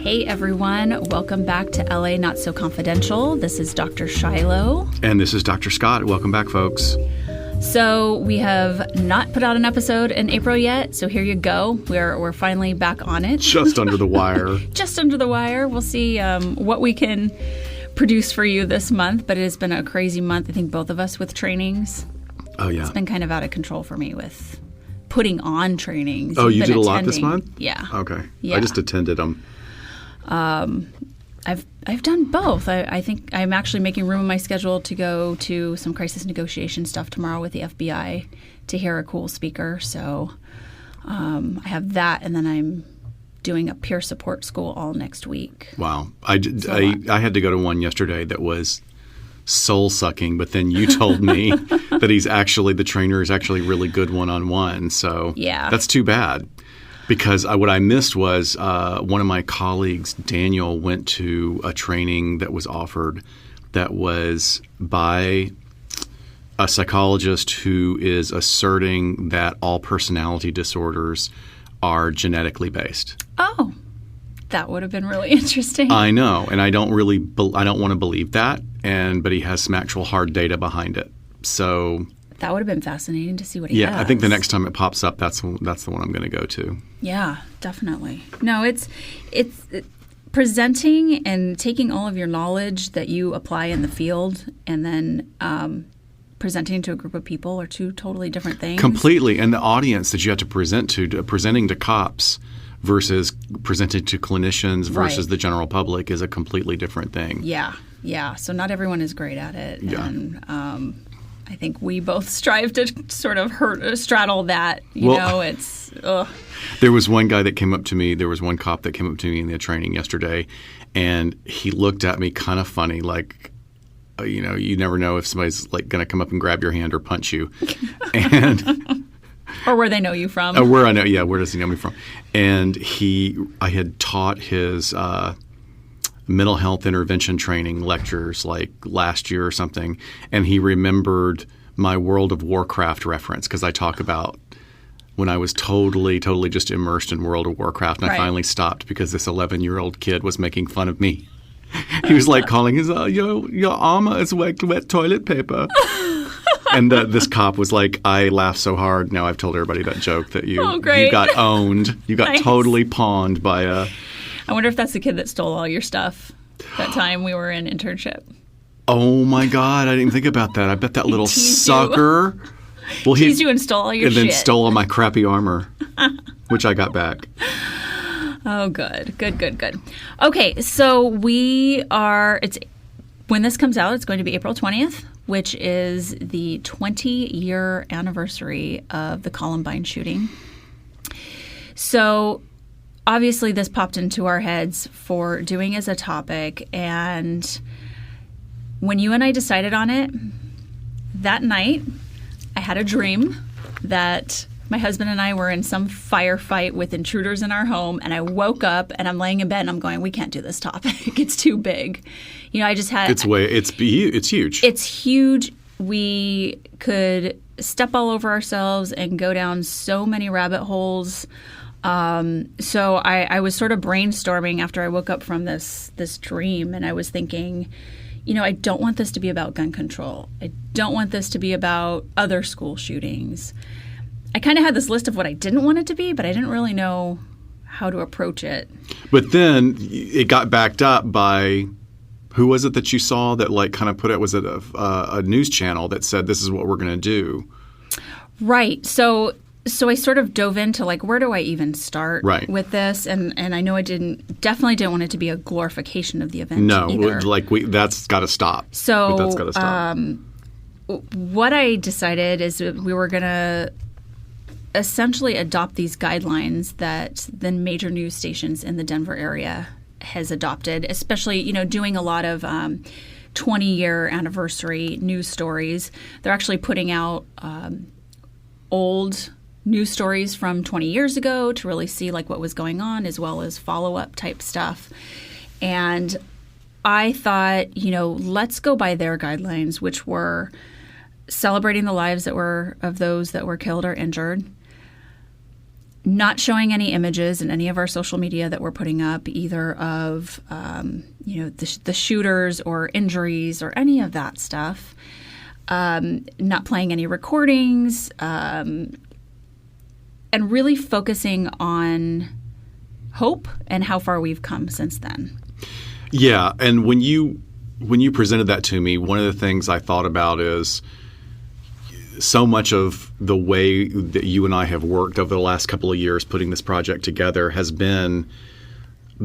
Hey everyone, welcome back to LA Not So Confidential. This is Dr. Shiloh. And this is Dr. Scott. Welcome back, folks. So we have not put out an episode in April yet, so here you go. We're finally back on it. Just under the wire. Just under the wire. We'll see what we can produce for you this month, but it has been a crazy month, I think both of us with trainings. Oh, yeah. It's been kind of out of control for me with putting on trainings. Oh, you did a lot this month? Yeah. Okay. Yeah. I just attended them. I've done both. I think I'm actually making room in my schedule to go to some crisis negotiation stuff tomorrow with the FBI to hear a cool speaker. So I have that, and then I'm doing a peer support school all next week. Wow. I had to go to one yesterday that was soul-sucking, but then you told me that the trainer is actually really good one-on-one. So yeah. That's too bad. Because what I missed was one of my colleagues, Daniel, went to a training that was offered that was by a psychologist who is asserting that all personality disorders are genetically based. Oh, that would have been really interesting. I know, and I don't want to believe that, but he has some actual hard data behind it. So that would have been fascinating to see what he has. Yeah, I think the next time it pops up, that's the one I'm going to go to. Yeah, definitely. No, it's presenting and taking all of your knowledge that you apply in the field and then presenting to a group of people are two totally different things. Completely. And the audience that you have to present to presenting to cops versus presenting to clinicians versus the general public is a completely different thing. Yeah. So not everyone is great at it. Yeah. And I think we both strive to sort of straddle that. It's ugh. There was one guy that came up to me. There was one cop that came up to me in the training yesterday, and he looked at me kind of funny, like, you never know if somebody's like going to come up and grab your hand or punch you, and or where they know you from. Where does he know me from? And I had taught his mental health intervention training lectures like last year or something, and he remembered my World of Warcraft reference because I talk about when I was totally just immersed in World of Warcraft, and I finally stopped because this 11-year-old kid was making fun of me. He was like calling his your armor is wet toilet paper. And this cop was like, I laughed so hard. Now I've told everybody that joke that you got owned. You got totally pawned by a... I wonder if that's the kid that stole all your stuff that time we were in internship. Oh, my God. I didn't even think about that. I bet that little sucker... Well, teased you and stole all your shit. And then stole all my crappy armor, which I got back. Oh, good. Okay, so when this comes out, it's going to be April 20th, which is the 20-year anniversary of the Columbine shooting. So obviously this popped into our heads for doing as a topic, and when you and I decided on it, that night I had a dream that my husband and I were in some firefight with intruders in our home, and I woke up and I'm laying in bed and I'm going, we can't do this topic. It's too big. I just had... It's huge. It's huge. We could step all over ourselves and go down so many rabbit holes. So I was sort of brainstorming after I woke up from this dream, and I was thinking, I don't want this to be about gun control. I don't want this to be about other school shootings. I kind of had this list of what I didn't want it to be, but I didn't really know how to approach it. But then it got backed up by, who was it that you saw that like kind of put it, was it a news channel that said this is what we're going to do? Right. So I sort of dove into like, where do I even start with this? And I know I definitely didn't want it to be a glorification of the event either. That's got to stop. So that's got to stop. What I decided is we were going to essentially adopt these guidelines that the major news stations in the Denver area has adopted, especially, doing a lot of 20-year anniversary news stories. They're actually putting out old news stories from 20 years ago to really see like what was going on, as well as follow-up type stuff. And I thought, let's go by their guidelines, which were celebrating the lives of those that were killed or injured, not showing any images in any of our social media that we're putting up, either of the shooters or injuries or any of that stuff. Not playing any recordings, and really focusing on hope and how far we've come since then. Yeah, and when you presented that to me, one of the things I thought about is so much of the way that you and I have worked over the last couple of years putting this project together has been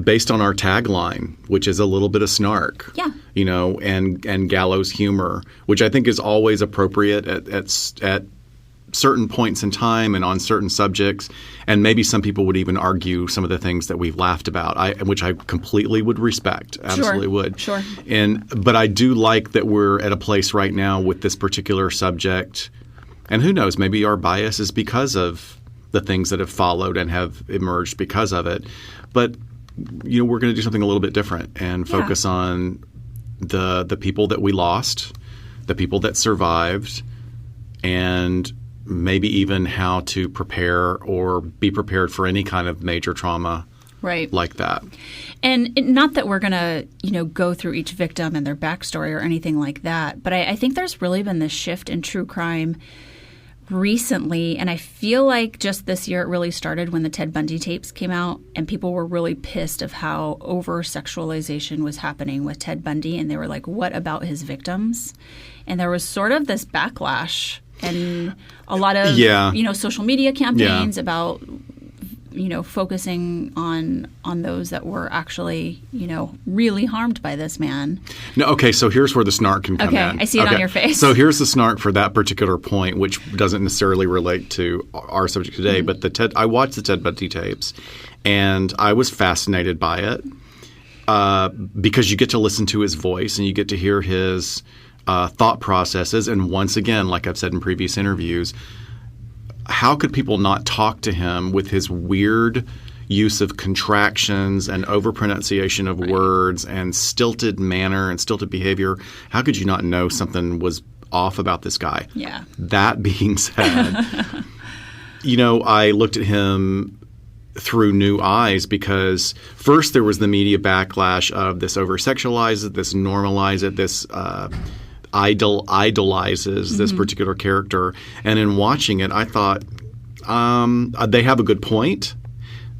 based on our tagline, which is a little bit of snark, and gallows humor, which I think is always appropriate at certain points in time and on certain subjects. And maybe some people would even argue some of the things that we've laughed about, which I completely would respect. Absolutely would. Sure. But I do like that we're at a place right now with this particular subject. And who knows, maybe our bias is because of the things that have followed and have emerged because of it. But we're going to do something a little bit different and focus on the people that we lost, the people that survived, and maybe even how to prepare or be prepared for any kind of major trauma like that. And not that we're going to, go through each victim and their backstory or anything like that, but I think there's really been this shift in true crime recently, and I feel like just this year it really started when the Ted Bundy tapes came out, and people were really pissed of how over-sexualization was happening with Ted Bundy, and they were like, what about his victims? And there was sort of this backlash and a lot of social media campaigns about focusing on those that were actually really harmed by this man. No, okay, so here's where the snark can come in. I see it on your face. So here's the snark for that particular point, which doesn't necessarily relate to our subject today. But I watched the Ted Bundy tapes, and I was fascinated by it because you get to listen to his voice and you get to hear his thought processes. And once again, like I've said in previous interviews, how could people not talk to him with his weird use of contractions and overpronunciation of words and stilted manner and stilted behavior? How could you not know something was off about this guy? Yeah. That being said, I looked at him through new eyes because first there was the media backlash of this over-sexualize it, this normalize it, this idolizes this particular character. And in watching it, I thought they have a good point,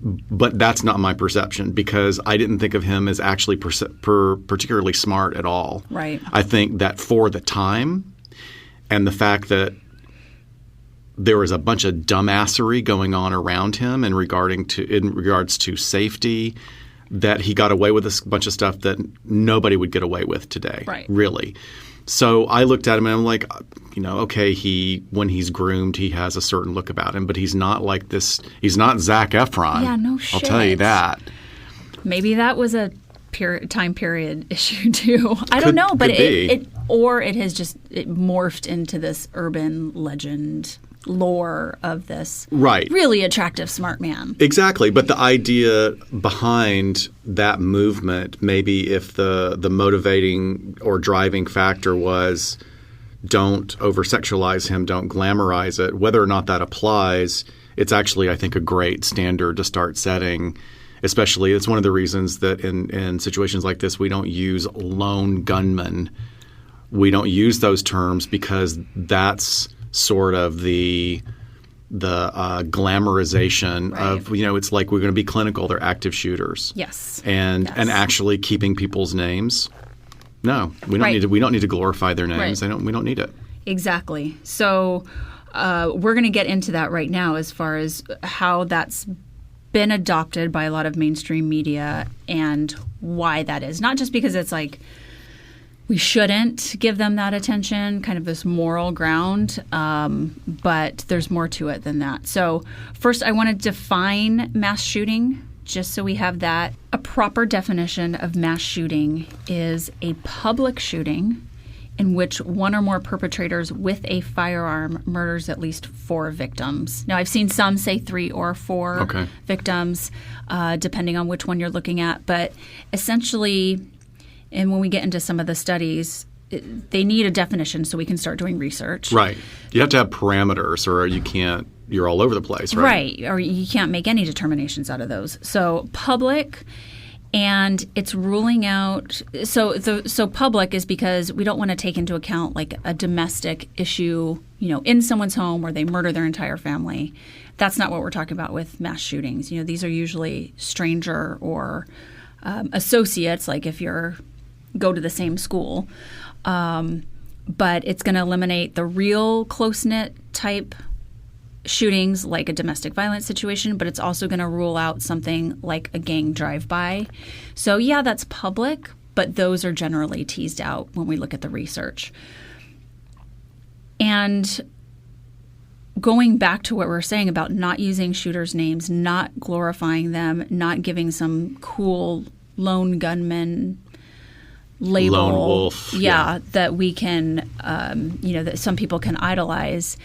but that's not my perception because I didn't think of him as actually particularly smart at all. Right. I think that for the time and the fact that there was a bunch of dumbassery going on around him in regards to safety, that he got away with a bunch of stuff that nobody would get away with today. Right. Really. So I looked at him and I'm like, okay, when he's groomed, he has a certain look about him, but he's not like this. He's not Zac Efron. Yeah, no shit. I'll tell you that. Maybe that was a time period issue too. I don't know, but it has just morphed into this urban legend lore of this really attractive smart man. Exactly. But the idea behind that movement, maybe if the motivating or driving factor was don't over-sexualize him, don't glamorize it, whether or not that applies, it's actually, I think, a great standard to start setting. Especially, it's one of the reasons that in situations like this, we don't use lone gunman. We don't use those terms because that's sort of the glamorization of, it's like we're going to be clinical. They're active shooters. Yes. And actually keeping people's names. No, we don't need to. We don't need to glorify their names. Right. We don't need it. Exactly. So we're going to get into that right now as far as how that's been adopted by a lot of mainstream media and why that is. Not just because it's like we shouldn't give them that attention, kind of this moral ground, but there's more to it than that. So first, I want to define mass shooting, just so we have that. A proper definition of mass shooting is a public shooting in which one or more perpetrators with a firearm murders at least 4 victims. Now, I've seen some say 3 or 4 victims, depending on which one you're looking at. But essentially, and when we get into some of the studies, they need a definition so we can start doing research. Right. You have to have parameters, or you can't. You're all over the place, right? Right. Or you can't make any determinations out of those. So public. And it's ruling out – so public is because we don't want to take into account like a domestic issue, in someone's home where they murder their entire family. That's not what we're talking about with mass shootings. These are usually stranger or associates, like if you're go to the same school. But it's going to eliminate the real close-knit type shootings like a domestic violence situation, but it's also going to rule out something like a gang drive-by. So yeah, that's public, but those are generally teased out when we look at the research. And going back to what we were saying about not using shooters' names, not glorifying them, not giving some cool lone gunman label, lone wolf, that we can, that some people can idolize.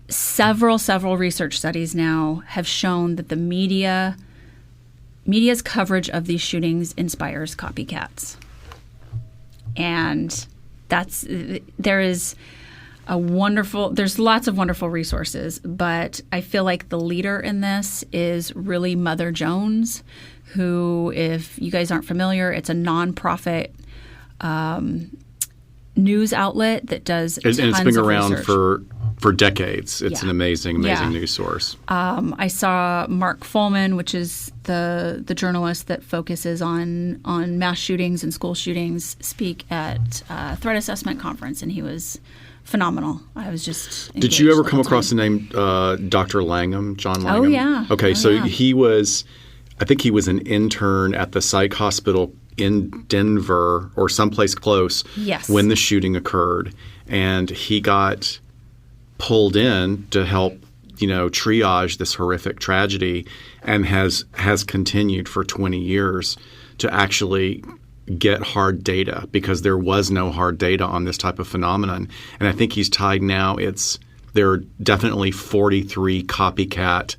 Several research studies now have shown that the media's coverage of these shootings inspires copycats. And there's lots of wonderful resources, but I feel like the leader in this is really Mother Jones, who, if you guys aren't familiar, it's a nonprofit news outlet that does tons of research. And it's been around for decades. It's an amazing news source. I saw Mark Fullman, which is the journalist that focuses on mass shootings and school shootings, speak at a threat assessment conference, and he was phenomenal. I was just engaged. Did you ever come across the name Dr. Langham, John Langham? Oh, yeah. Okay, he was, I think he was an intern at the psych hospital in Denver or someplace close when the shooting occurred, and he got pulled in to help, triage this horrific tragedy, and has continued for 20 years to actually get hard data, because there was no hard data on this type of phenomenon. And I think he's tied now. There are definitely 43 copycat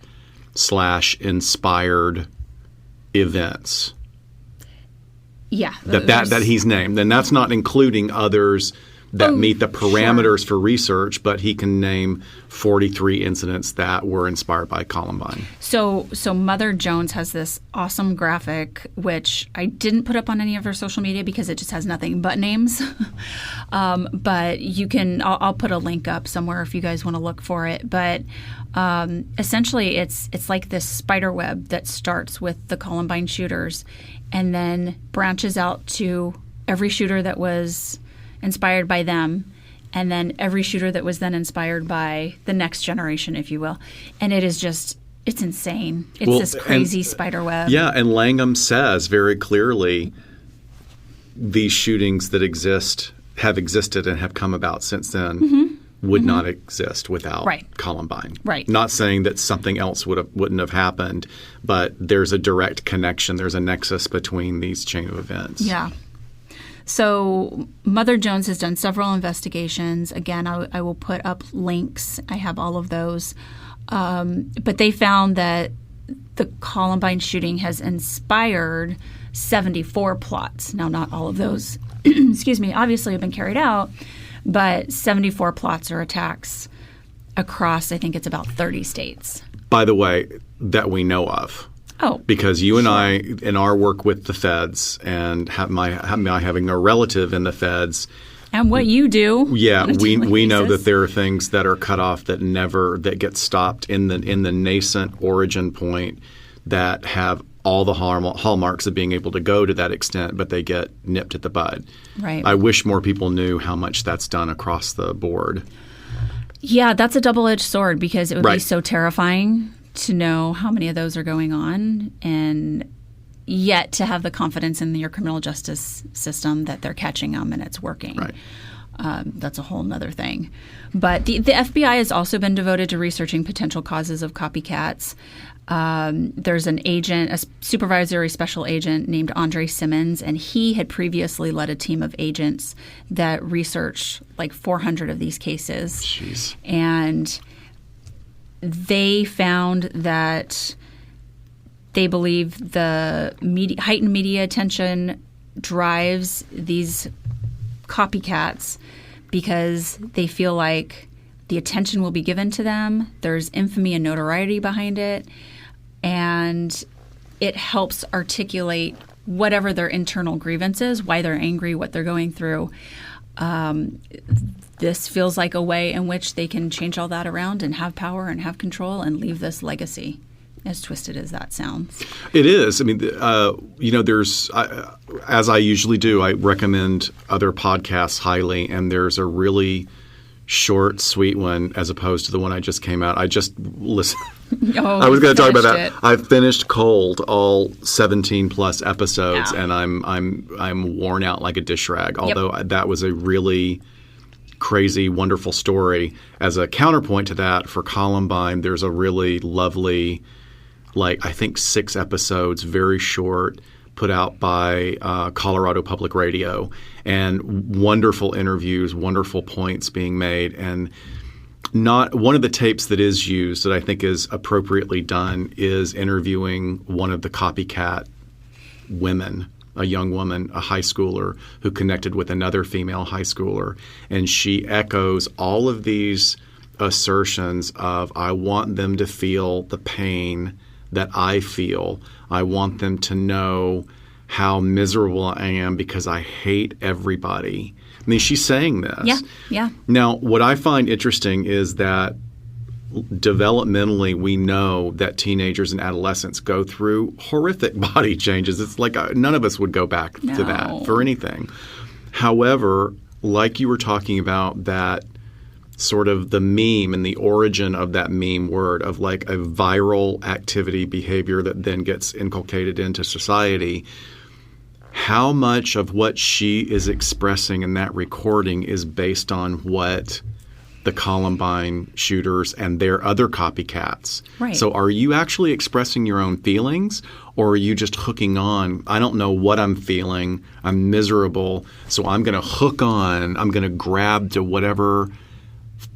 / inspired events. Yeah. That he's named. And that's not including others that meet the parameters for research, but he can name 43 incidents that were inspired by Columbine. So Mother Jones has this awesome graphic, which I didn't put up on any of her social media because it just has nothing but names. But you can, I'll put a link up somewhere if you guys want to look for it. But essentially it's like this spider web that starts with the Columbine shooters and then branches out to every shooter that was inspired by them, and then every shooter that was then inspired by the next generation, if you will. And it is just, it's insane. It's this crazy spider web. Yeah, and Langham says very clearly these shootings that have existed and have come about since then would not exist without Columbine. Right. Not saying that something else wouldn't have happened, but there's a direct connection. There's a nexus between these chain of events. Yeah. So Mother Jones has done several investigations. Again, I will put up links. I have all of those. But they found that the Columbine shooting has inspired 74 plots. Now, not all of those, obviously have been carried out, but 74 plots or attacks across, I think it's about 30 states. By the way, that we know of. Oh, because you and I, in our work with the feds, and my having a relative in the feds, and what you do, we know that there are things that are cut off that get stopped in the nascent origin point that have all the hallmarks of being able to go to that extent, but they get nipped at the bud. Right. I wish more people knew how much that's done across the board. Yeah, that's a double-edged sword, because it would be so terrifying to know how many of those are going on, and yet to have the confidence in your criminal justice system that they're catching them and it's working. Right. That's a whole nother thing. But the FBI has also been devoted to researching potential causes of copycats. There's an agent, a supervisory special agent named Andre Simmons, and he had previously led a team of agents that researched like 400 of these cases. Jeez. And they found that they believe the heightened media attention drives these copycats because they feel like the attention will be given to them. There's infamy and notoriety behind it. And it helps articulate whatever their internal grievance is, why they're angry, what they're going through. This feels like a way in which they can change all that around and have power and have control and leave this legacy, as twisted as that sounds. It is. I mean, there's, as I usually do, I recommend other podcasts highly, and there's a really short, sweet one as opposed to the one I just came out. I just listened. I was going to talk about that. I finished cold all 17 plus episodes, and I'm worn out like a dish rag. Although that was a really crazy, wonderful story. As a counterpoint to that, for Columbine, there's a really lovely, I think 6 episodes, very short, put out by Colorado Public Radio, and wonderful interviews, wonderful points being made. And not one of the tapes that is used that I think is appropriately done is interviewing one of the copycat women, a young woman, a high schooler who connected with another female high schooler. And she echoes all of these assertions of, I want them to feel the pain that I feel. I want them to know how miserable I am because I hate everybody. I mean, she's saying this. Yeah. Now, what I find interesting is that developmentally, we know that teenagers and adolescents go through horrific body changes. It's like none of us would go back to that for anything. However, like you were talking about, that sort of the meme and the origin of that meme word of like a viral activity behavior that then gets inculcated into society, how much of what she is expressing in that recording is based on what the Columbine shooters and their other copycats. Right. So are you actually expressing your own feelings, or are you just hooking on, I don't know what I'm feeling, I'm miserable, so I'm going to hook on, I'm going to grab to whatever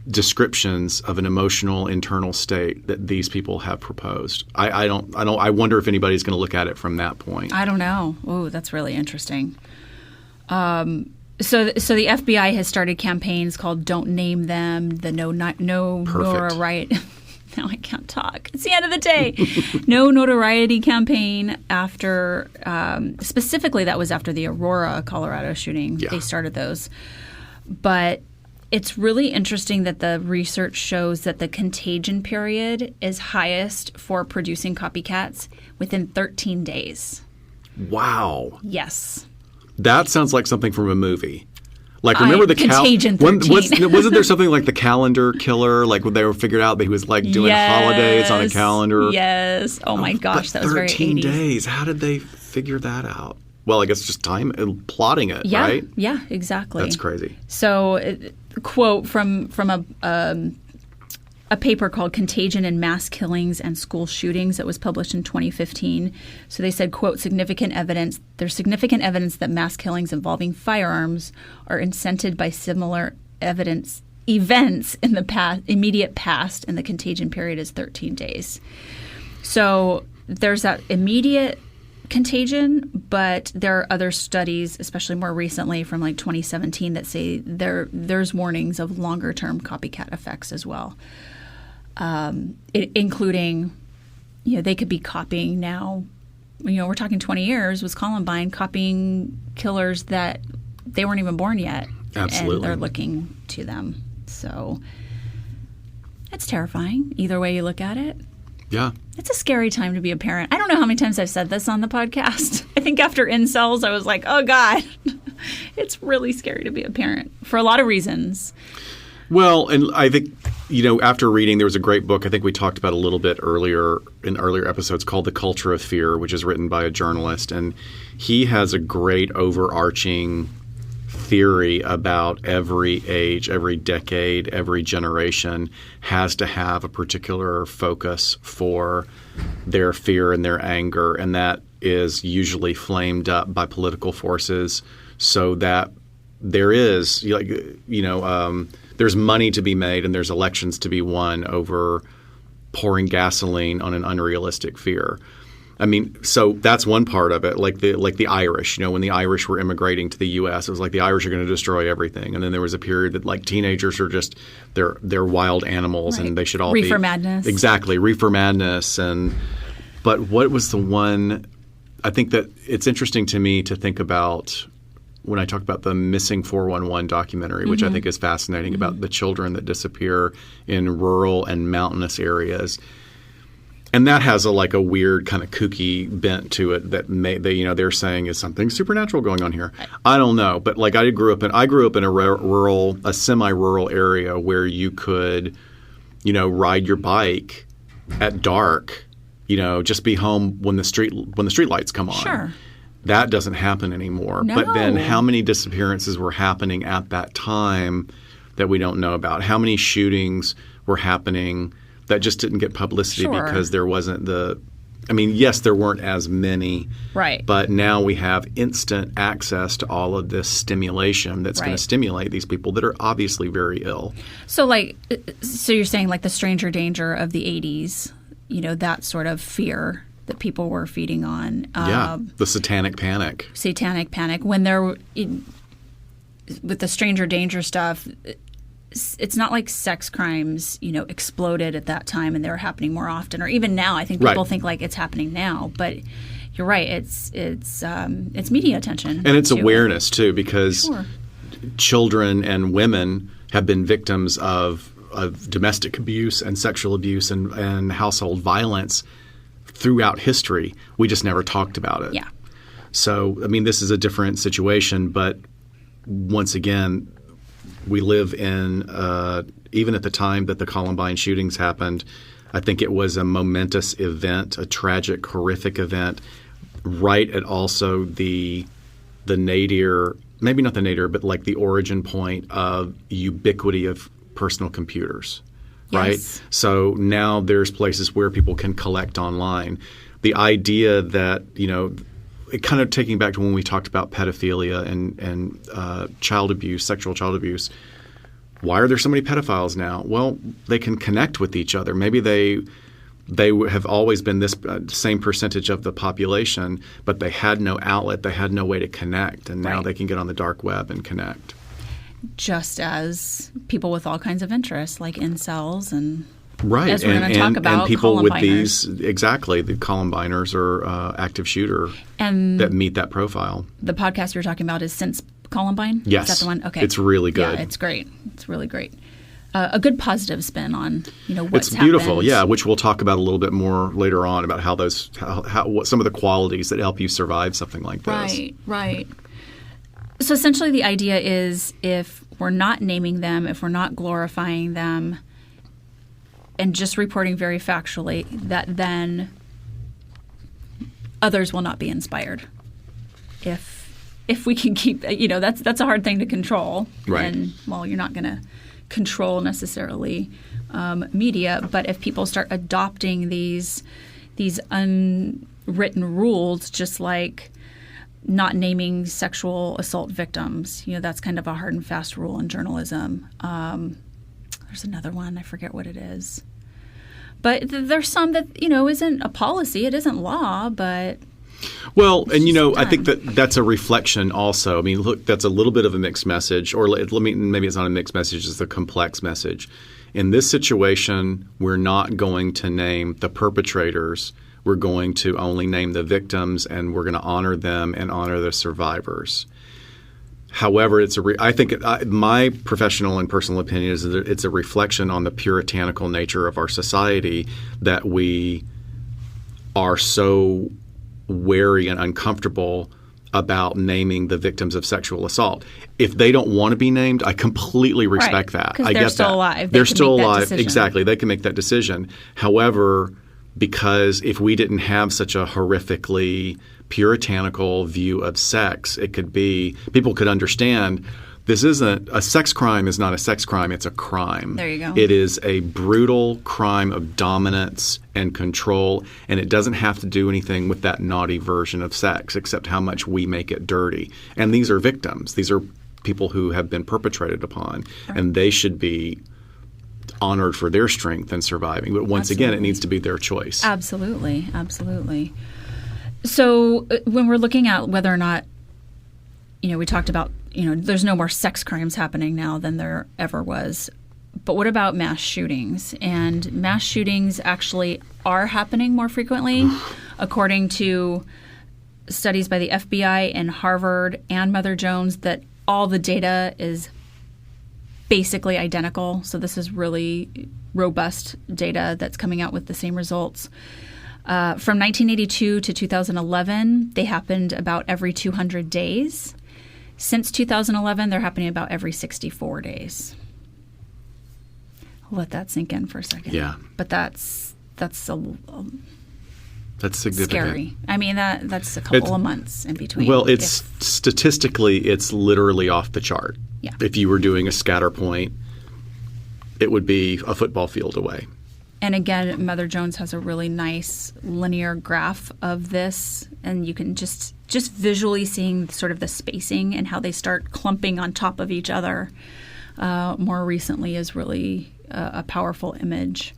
descriptions of an emotional internal state that these people have proposed. I wonder if anybody's going to look at it from that point. I don't know. Oh, that's really interesting. So the FBI has started campaigns called "Don't Name Them," the no notoriety. Now I can't talk. It's the end of the day. No notoriety campaign after specifically that was after the Aurora, Colorado shooting. Yeah. They started those, but it's really interesting that the research shows that the contagion period is highest for producing copycats within 13 days. Wow. Yes. That sounds like something from a movie. Like, remember the Contagion 13. Wasn't there something like the calendar killer? Like, when they were figured out that he was like doing holidays on a calendar. Yes. Oh my gosh, that was very 13 80s. days. How did they figure that out? Well, I guess just time plotting it, right? Yeah, exactly. That's crazy. So, a quote from a paper called "Contagion in Mass Killings and School Shootings" that was published in 2015. So they said, quote, there's significant evidence that mass killings involving firearms are incented by similar events in the immediate past, and the contagion period is 13 days. So there's that immediate contagion, but there are other studies, especially more recently from like 2017, that say there's warnings of longer term copycat effects as well, including, they could be copying now. We're talking 20 years with Columbine, copying killers that they weren't even born yet. Absolutely. And they're looking to them. So it's terrifying either way you look at it. Yeah. It's a scary time to be a parent. I don't know how many times I've said this on the podcast. I think after incels, I was like, oh, God, it's really scary to be a parent for a lot of reasons. Well, and I think, after reading, there was a great book I think we talked about a little bit earlier in earlier episodes called The Culture of Fear, which is written by a journalist. And he has a great overarching theory about every age, every decade, every generation has to have a particular focus for their fear and their anger, and that is usually flamed up by political forces, so that there is, there's money to be made and there's elections to be won over pouring gasoline on an unrealistic fear. I mean, so that's one part of it, like the Irish. When the Irish were immigrating to the U.S., it was like the Irish are going to destroy everything. And then there was a period that like teenagers are just they're wild animals, and they should all be reefer madness. Exactly, reefer madness. But what was the one? I think that it's interesting to me to think about when I talk about the Missing 411 documentary, which I think is fascinating about the children that disappear in rural and mountainous areas. And that has a like a weird kind of kooky bent to it that they're saying is something supernatural going on here. I don't know, but like I grew up in a semi-rural area where you could, ride your bike at dark, just be home when the street lights come on. Sure. That doesn't happen anymore. No. But then how many disappearances were happening at that time that we don't know about? How many shootings were happening that just didn't get publicity because there wasn't yes, there weren't as many. Right. But now we have instant access to all of this stimulation that's going to stimulate these people that are obviously very ill. So you're saying like the stranger danger of the 80s, that sort of fear that people were feeding on. The satanic panic. Satanic panic. When with the stranger danger stuff, it's not like sex crimes, exploded at that time and they were happening more often, or even now. I think people think like it's happening now, but you're right. It's media attention, and it's awareness too, because children and women have been victims of domestic abuse and sexual abuse and household violence throughout history. We just never talked about it. Yeah. So this is a different situation, but once again, we live in, even at the time that the Columbine shootings happened, I think it was a momentous event, a tragic, horrific event, right at also the nadir, maybe not the nadir, but like the origin point of ubiquity of personal computers, right? Yes. So now there's places where people can collect online. The idea that, it kind of taking back to when we talked about pedophilia and child abuse, sexual child abuse. Why are there so many pedophiles now? Well, they can connect with each other. Maybe they have always been this same percentage of the population, but they had no outlet. They had no way to connect, and now they can get on the dark web and connect. Just as people with all kinds of interests, like incels and right, as we're going to talk about, and people with Columbiners. the Columbiners or active shooter and that meet that profile. The podcast you're talking about is Since Columbine? Yes. Is that the one? Okay. It's really good. Yeah, it's great. It's really great. A good positive spin on what's It's beautiful, happened. yeah, which we'll talk about a little bit more later on about what some of the qualities that help you survive something like this. Right. So essentially the idea is if we're not naming them, if we're not glorifying them, and just reporting very factually, that then others will not be inspired. If we can keep, that's a hard thing to control. Right. And you're not going to control necessarily media, but if people start adopting these unwritten rules, just like not naming sexual assault victims, that's kind of a hard and fast rule in journalism. There's another one, I forget what it is. But there's some that, isn't a policy, it isn't law, but... Well, and I think that's a reflection also. Look, that's a little bit of a mixed message, or maybe it's not a mixed message, it's a complex message. In this situation, we're not going to name the perpetrators. We're going to only name the victims, and we're going to honor them and honor the survivors. However, I think my professional and personal opinion is that it's a reflection on the puritanical nature of our society that we are so wary and uncomfortable about naming the victims of sexual assault. If they don't want to be named, I completely respect that. Because they're still alive. They're still alive. Exactly. They can make that decision. However, because if we didn't have such a horrifically puritanical view of sex, it could be people could understand this isn't a sex crime is not a sex crime, it's a crime. There you go. It is a brutal crime of dominance and control, and it doesn't have to do anything with that naughty version of sex except how much we make it dirty. And these are victims. These are people who have been perpetrated upon, and they should be honored for their strength and surviving. But once again, it needs to be their choice. Absolutely. So when we're looking at whether or not, we talked about, there's no more sex crimes happening now than there ever was. But what about mass shootings? And mass shootings actually are happening more frequently, according to studies by the FBI and Harvard and Mother Jones, that all the data is basically identical. So this is really robust data that's coming out with the same results. From 1982 to 2011, they happened about every 200 days. Since 2011, they're happening about every 64 days. I'll let that sink in for a second. Yeah. But that's significant. Scary. I mean, that's a couple of months in between. Well, statistically, it's literally off the chart. Yeah. If you were doing a scatter point, it would be a football field away. And again, Mother Jones has a really nice linear graph of this, and you can just visually seeing sort of the spacing and how they start clumping on top of each other more recently is really a powerful image.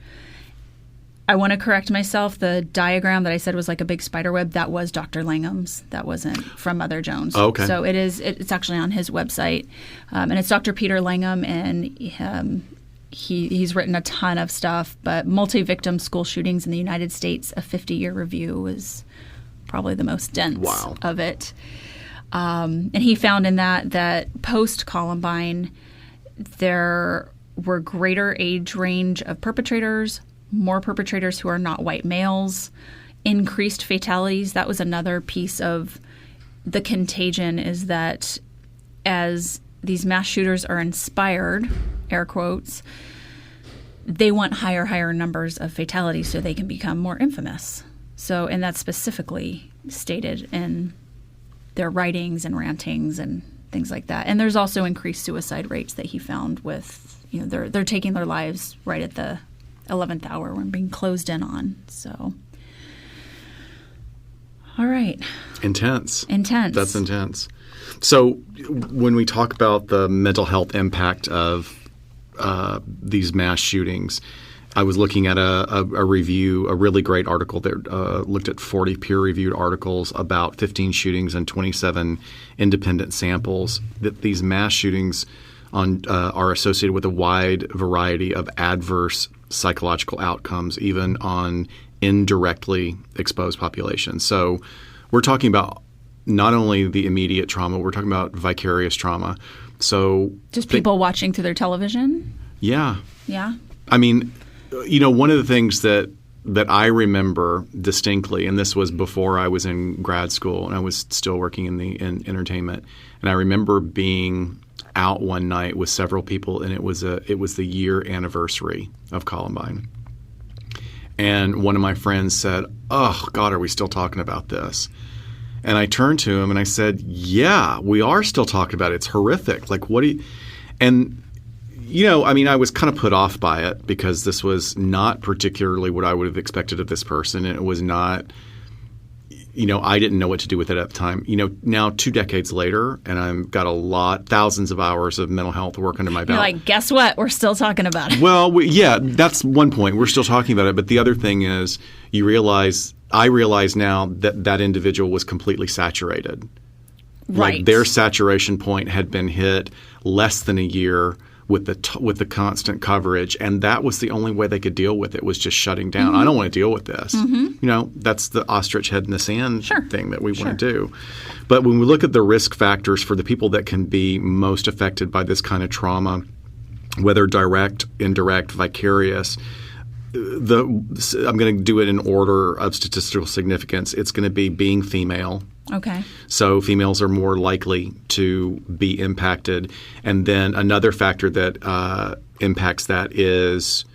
I want to correct myself. The diagram that I said was like a big spider web, that was Dr. Langham's. That wasn't from Mother Jones. Oh, okay. So it's actually on his website. And it's Dr. Peter Langham, and he's written a ton of stuff. But multi-victim school shootings in the United States, a 50-year review, is probably the most dense of it. And he found in that post-Columbine, there were greater age range of perpetrators, more perpetrators who are not white males, increased fatalities. That was another piece of the contagion, is that as these mass shooters are inspired, air quotes, they want higher numbers of fatalities so they can become more infamous. So, and that's specifically stated in their writings and rantings and things like that. And there's also increased suicide rates that he found with, they're taking their lives right at the 11th hour when being closed in on. So, all right. Intense. That's intense. So when we talk about the mental health impact of these mass shootings, I was looking at a review, a really great article that looked at 40 peer-reviewed articles about 15 shootings and 27 independent samples, that these mass shootings are associated with a wide variety of adverse psychological outcomes, even on indirectly exposed populations. So we're talking about not only the immediate trauma, we're talking about vicarious trauma. So just people watching through their television? Yeah. Yeah. I mean, one of the things that I remember distinctly, and this was before I was in grad school and I was still working in entertainment, and I remember being out one night with several people, and it was the year anniversary of Columbine. And one of my friends said, "Oh God, are we still talking about this?" And I turned to him and I said, "Yeah, we are still talking about it. It's horrific. Like, what do you?" And I was kind of put off by it because this was not particularly what I would have expected of this person, and it was not. I didn't know what to do with it at the time. Now 2 decades later, and I've got thousands of hours of mental health work under my belt. You're like, guess what? We're still talking about it. Well, that's one point. We're still talking about it. But the other thing is, I realize now that individual was completely saturated. Right. Like their saturation point had been hit less than a year with the constant coverage, and that was the only way they could deal with it, was just shutting down. Mm-hmm. I don't want to deal with this. Mm-hmm. That's the ostrich head in the sand thing that we want to do. But when we look at the risk factors for the people that can be most affected by this kind of trauma, whether direct, indirect, vicarious, I'm going to do it in order of statistical significance. It's going to be being female. Okay. So females are more likely to be impacted. And then another factor that impacts that is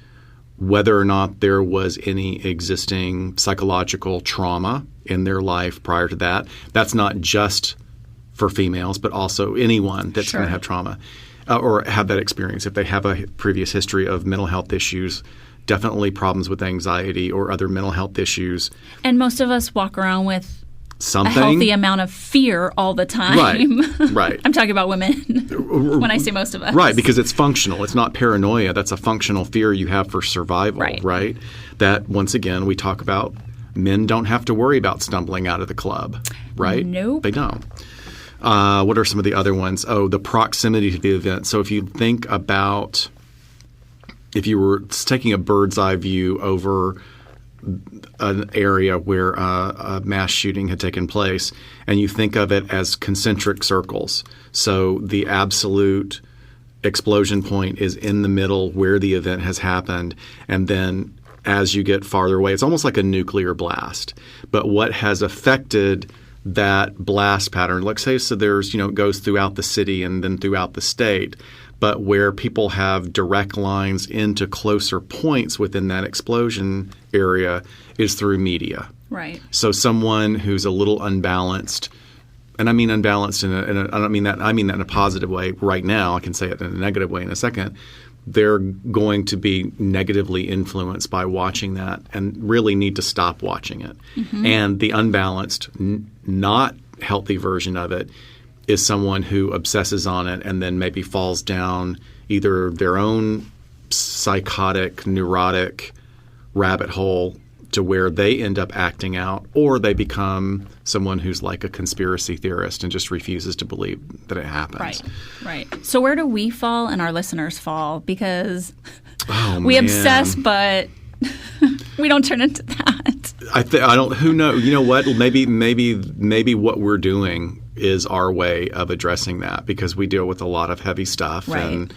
whether or not there was any existing psychological trauma in their life prior to that. That's not just for females, but also anyone that's going to have trauma or have that experience. If they have a previous history of mental health issues, definitely problems with anxiety or other mental health issues. And most of us walk around with something, a healthy amount of fear all the time. Right. I'm talking about women when I say most of us. Right, because it's functional. It's not paranoia. That's a functional fear you have for survival, right? That, once again, we talk about Men don't have to worry about stumbling out of the club, right? Nope. They don't. What are some of the other ones? Oh, the proximity to the event. So if you think about if you were taking a bird's eye view over an area where a mass shooting had taken place, and you think of it as concentric circles. So the absolute explosion point is in the middle where the event has happened, and then as you get farther away, it's almost like a nuclear blast. But what has affected that blast pattern, let's say, so there's, it goes throughout the city and then throughout the state, but where people have direct lines into closer points within that explosion area is through media. Right. So someone who's a little unbalanced, and I mean unbalanced I don't mean that, I mean that in a positive way right now. I can say it in a negative way in a second. They're going to be negatively influenced by watching that and really need to stop watching it. Mm-hmm. And the unbalanced, not healthy version of it is someone who obsesses on it and then maybe falls down either their own psychotic, neurotic rabbit hole to where they end up acting out, or they become someone who's like a conspiracy theorist and just refuses to believe that it happens. Right. So where do we fall and our listeners fall? Because we man. Obsess, but we don't turn into that. I don't. Who knows? You know what? Maybe what we're doing is our way of addressing that, because we deal with a lot of heavy stuff, right. And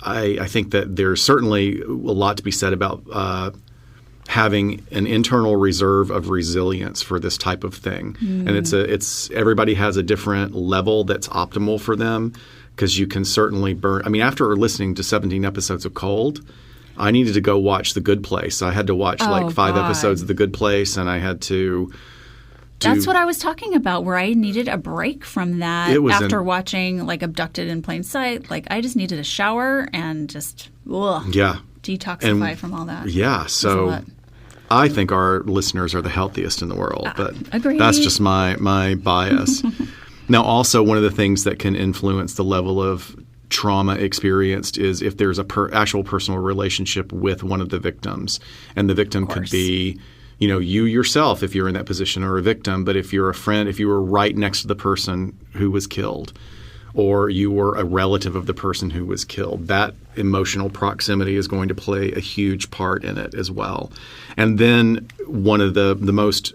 I think that there's certainly a lot to be said about having an internal reserve of resilience for this type of thing. And it's everybody has a different level that's optimal for them, because you can certainly burn. I mean, after listening to 17 episodes of Cold, I needed to go watch The Good Place. I had to watch 5 episodes of The Good Place, and I had to. That's what I was talking about, where I needed a break from that after watching Abducted in Plain Sight. I just needed a shower and just detoxify from all that. Yeah, so I think our listeners are the healthiest in the world, but agreed. That's just my bias. Now, also one of the things that can influence the level of trauma experienced is if there's a actual personal relationship with one of the victims, and the victim could be you yourself if you're in that position, or a victim, but if you're a friend, if you were right next to the person who was killed, or you were a relative of the person who was killed, that emotional proximity is going to play a huge part in it as well. And then one of the most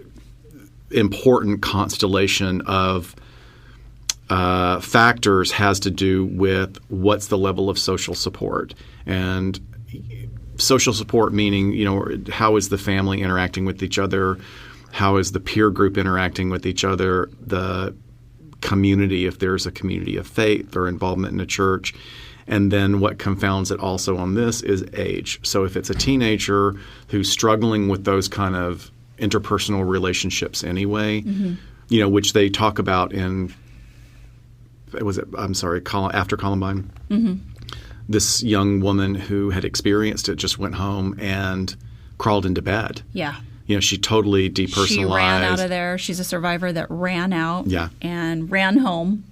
important constellation of factors has to do with what's the level of social support. And social support meaning, how is the family interacting with each other? How is the peer group interacting with each other? The community, if there's a community of faith or involvement in a church. And then what confounds it also on this is age. So if it's a teenager who's struggling with those kind of interpersonal relationships anyway, which they talk about in, after Columbine. Mm-hmm. This young woman who had experienced it just went home and crawled into bed. Yeah. She totally depersonalized. She ran out of there. She's a survivor that ran out and ran home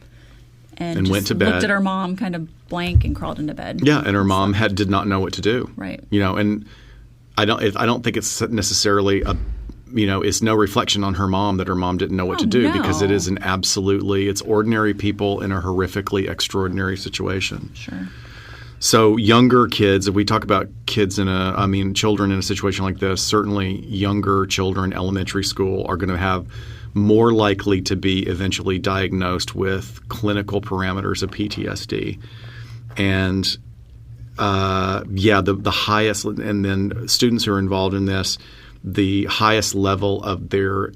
and went to bed. Looked at her mom kind of blank and crawled into bed. Yeah, and her mom did not know what to do. Right. And I don't think it's necessarily it's no reflection on her mom that her mom didn't know what to do, because it is it's ordinary people in a horrifically extraordinary situation. Sure. So younger kids, if we talk about kids children in a situation like this, certainly younger children, elementary school, are going to have more likely to be eventually diagnosed with clinical parameters of PTSD. And the highest, and then students who are involved in this, the highest level of their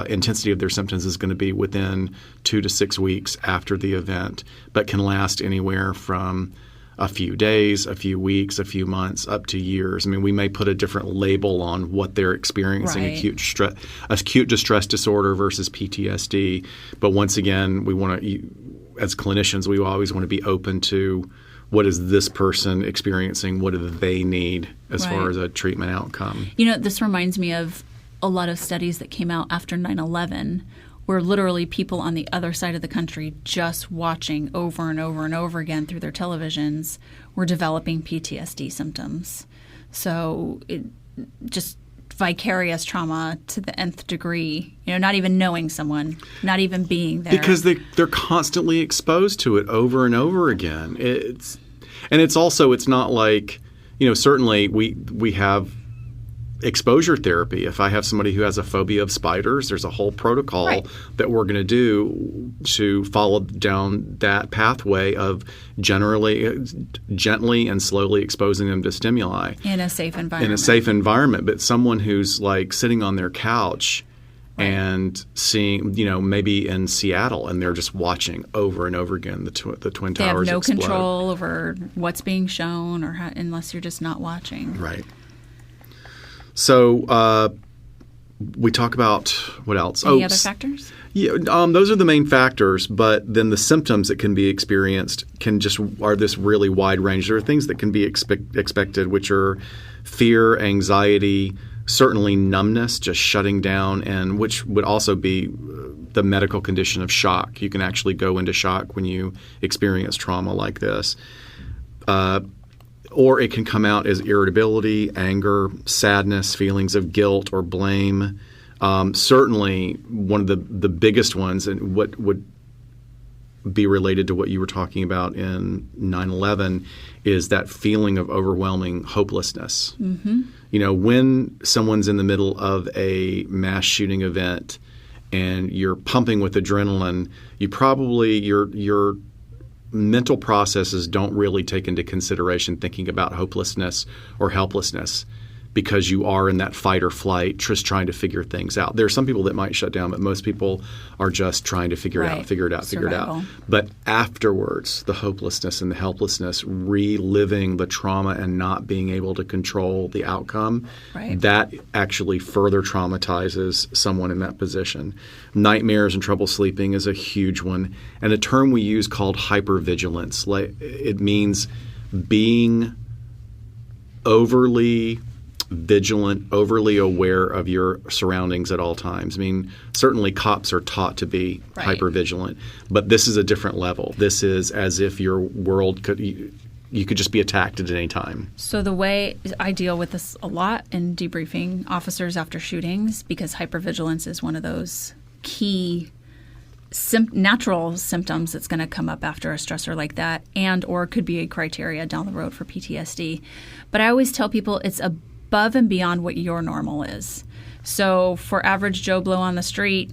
intensity of their symptoms is going to be within 2 to 6 weeks after the event, but can last anywhere from a few days, a few weeks, a few months, up to years. I mean, we may put a different label on what they're experiencing, acute distress disorder versus PTSD. But once again, we want to, as clinicians, we always want to be open to what is this person experiencing, what do they need as far as a treatment outcome. This reminds me of a lot of studies that came out after 9/11, where literally people on the other side of the country, just watching over and over and over again through their televisions, were developing PTSD symptoms. So it just vicarious trauma to the nth degree, not even knowing someone, not even being there. Because they're constantly exposed to it over and over again. It's not like, certainly we have exposure therapy. If I have somebody who has a phobia of spiders, there's a whole protocol that we're going to do to follow down that pathway of gently and slowly exposing them to stimuli. In a safe environment. But someone who's like sitting on their couch and seeing, maybe in Seattle, and they're just watching over and over again the Twin Towers They have no explode. control over what's being shown unless you're just not watching. Right. So we talk about what else? Any other factors? Yeah, those are the main factors. But then the symptoms that can be experienced are this really wide range. There are things that can be expected, which are fear, anxiety, certainly numbness, just shutting down, and which would also be the medical condition of shock. You can actually go into shock when you experience trauma like this. Or it can come out as irritability, anger, sadness, feelings of guilt or blame. Certainly one of the biggest ones, and what would be related to what you were talking about in 9/11, is that feeling of overwhelming hopelessness. Mm-hmm. When someone's in the middle of a mass shooting event and you're pumping with adrenaline, your mental processes don't really take into consideration thinking about hopelessness or helplessness, because you are in that fight or flight, just trying to figure things out. There are some people that might shut down, but most people are just trying to figure it out. But afterwards, the hopelessness and the helplessness, reliving the trauma and not being able to control the outcome, that actually further traumatizes someone in that position. Nightmares and trouble sleeping is a huge one. And a term we use called hypervigilance. It means being overly vigilant, overly aware of your surroundings at all times. I mean, certainly cops are taught to be hypervigilant, but this is a different level. This is as if your world you could just be attacked at any time. So the way I deal with this a lot in debriefing officers after shootings, because hypervigilance is one of those key natural symptoms that's going to come up after a stressor like that, and or could be a criteria down the road for PTSD. But I always tell people it's above and beyond what your normal is. So for average Joe Blow on the street,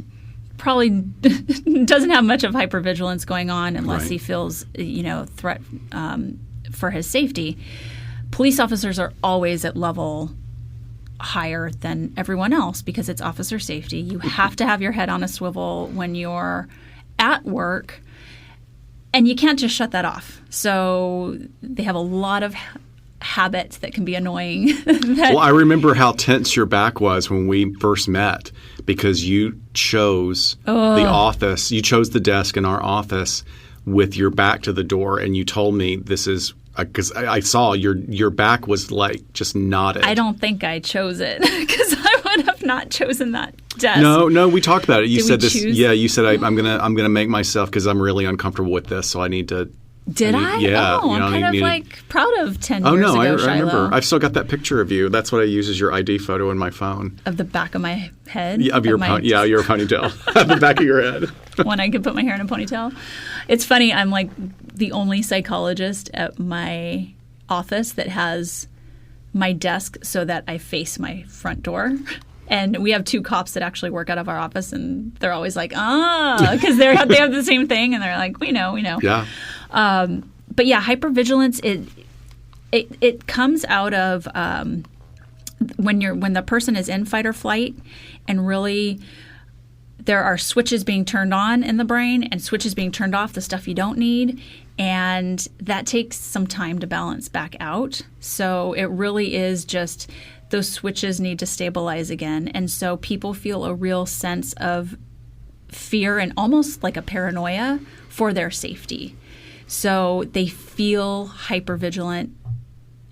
probably doesn't have much of hypervigilance going on unless he feels, threat for his safety. Police officers are always at level higher than everyone else because it's officer safety. You have to have your head on a swivel when you're at work, and you can't just shut that off. So they have a lot of habits that can be annoying. Well, I remember how tense your back was when we first met, because you chose the office. You chose the desk in our office with your back to the door, and you told me this is because I saw your back was like just knotted. I don't think I chose it because I would have not chosen that desk. No, we talked about it. You said this. Choose? Yeah, you said I'm gonna make myself, because I'm really uncomfortable with this, so I need to. Did I? Yeah. Oh, I'm kind of proud of 10 years ago, I Shiloh. remember. I've still got that picture of you. That's what I use as your ID photo in my phone. Of the back of my head? Yeah, your ponytail. At the back of your head. When I could put my hair in a ponytail. It's funny, I'm like the only psychologist at my office that has my desk so that I face my front door. And we have 2 cops that actually work out of our office, and they're always like, because they have the same thing, and they're like, we know. Yeah. But yeah, hypervigilance, it comes out of when the person is in fight or flight, and really there are switches being turned on in the brain and switches being turned off, the stuff you don't need, and that takes some time to balance back out. So it really is just those switches need to stabilize again, and so people feel a real sense of fear and almost like a paranoia for their safety. So they feel hypervigilant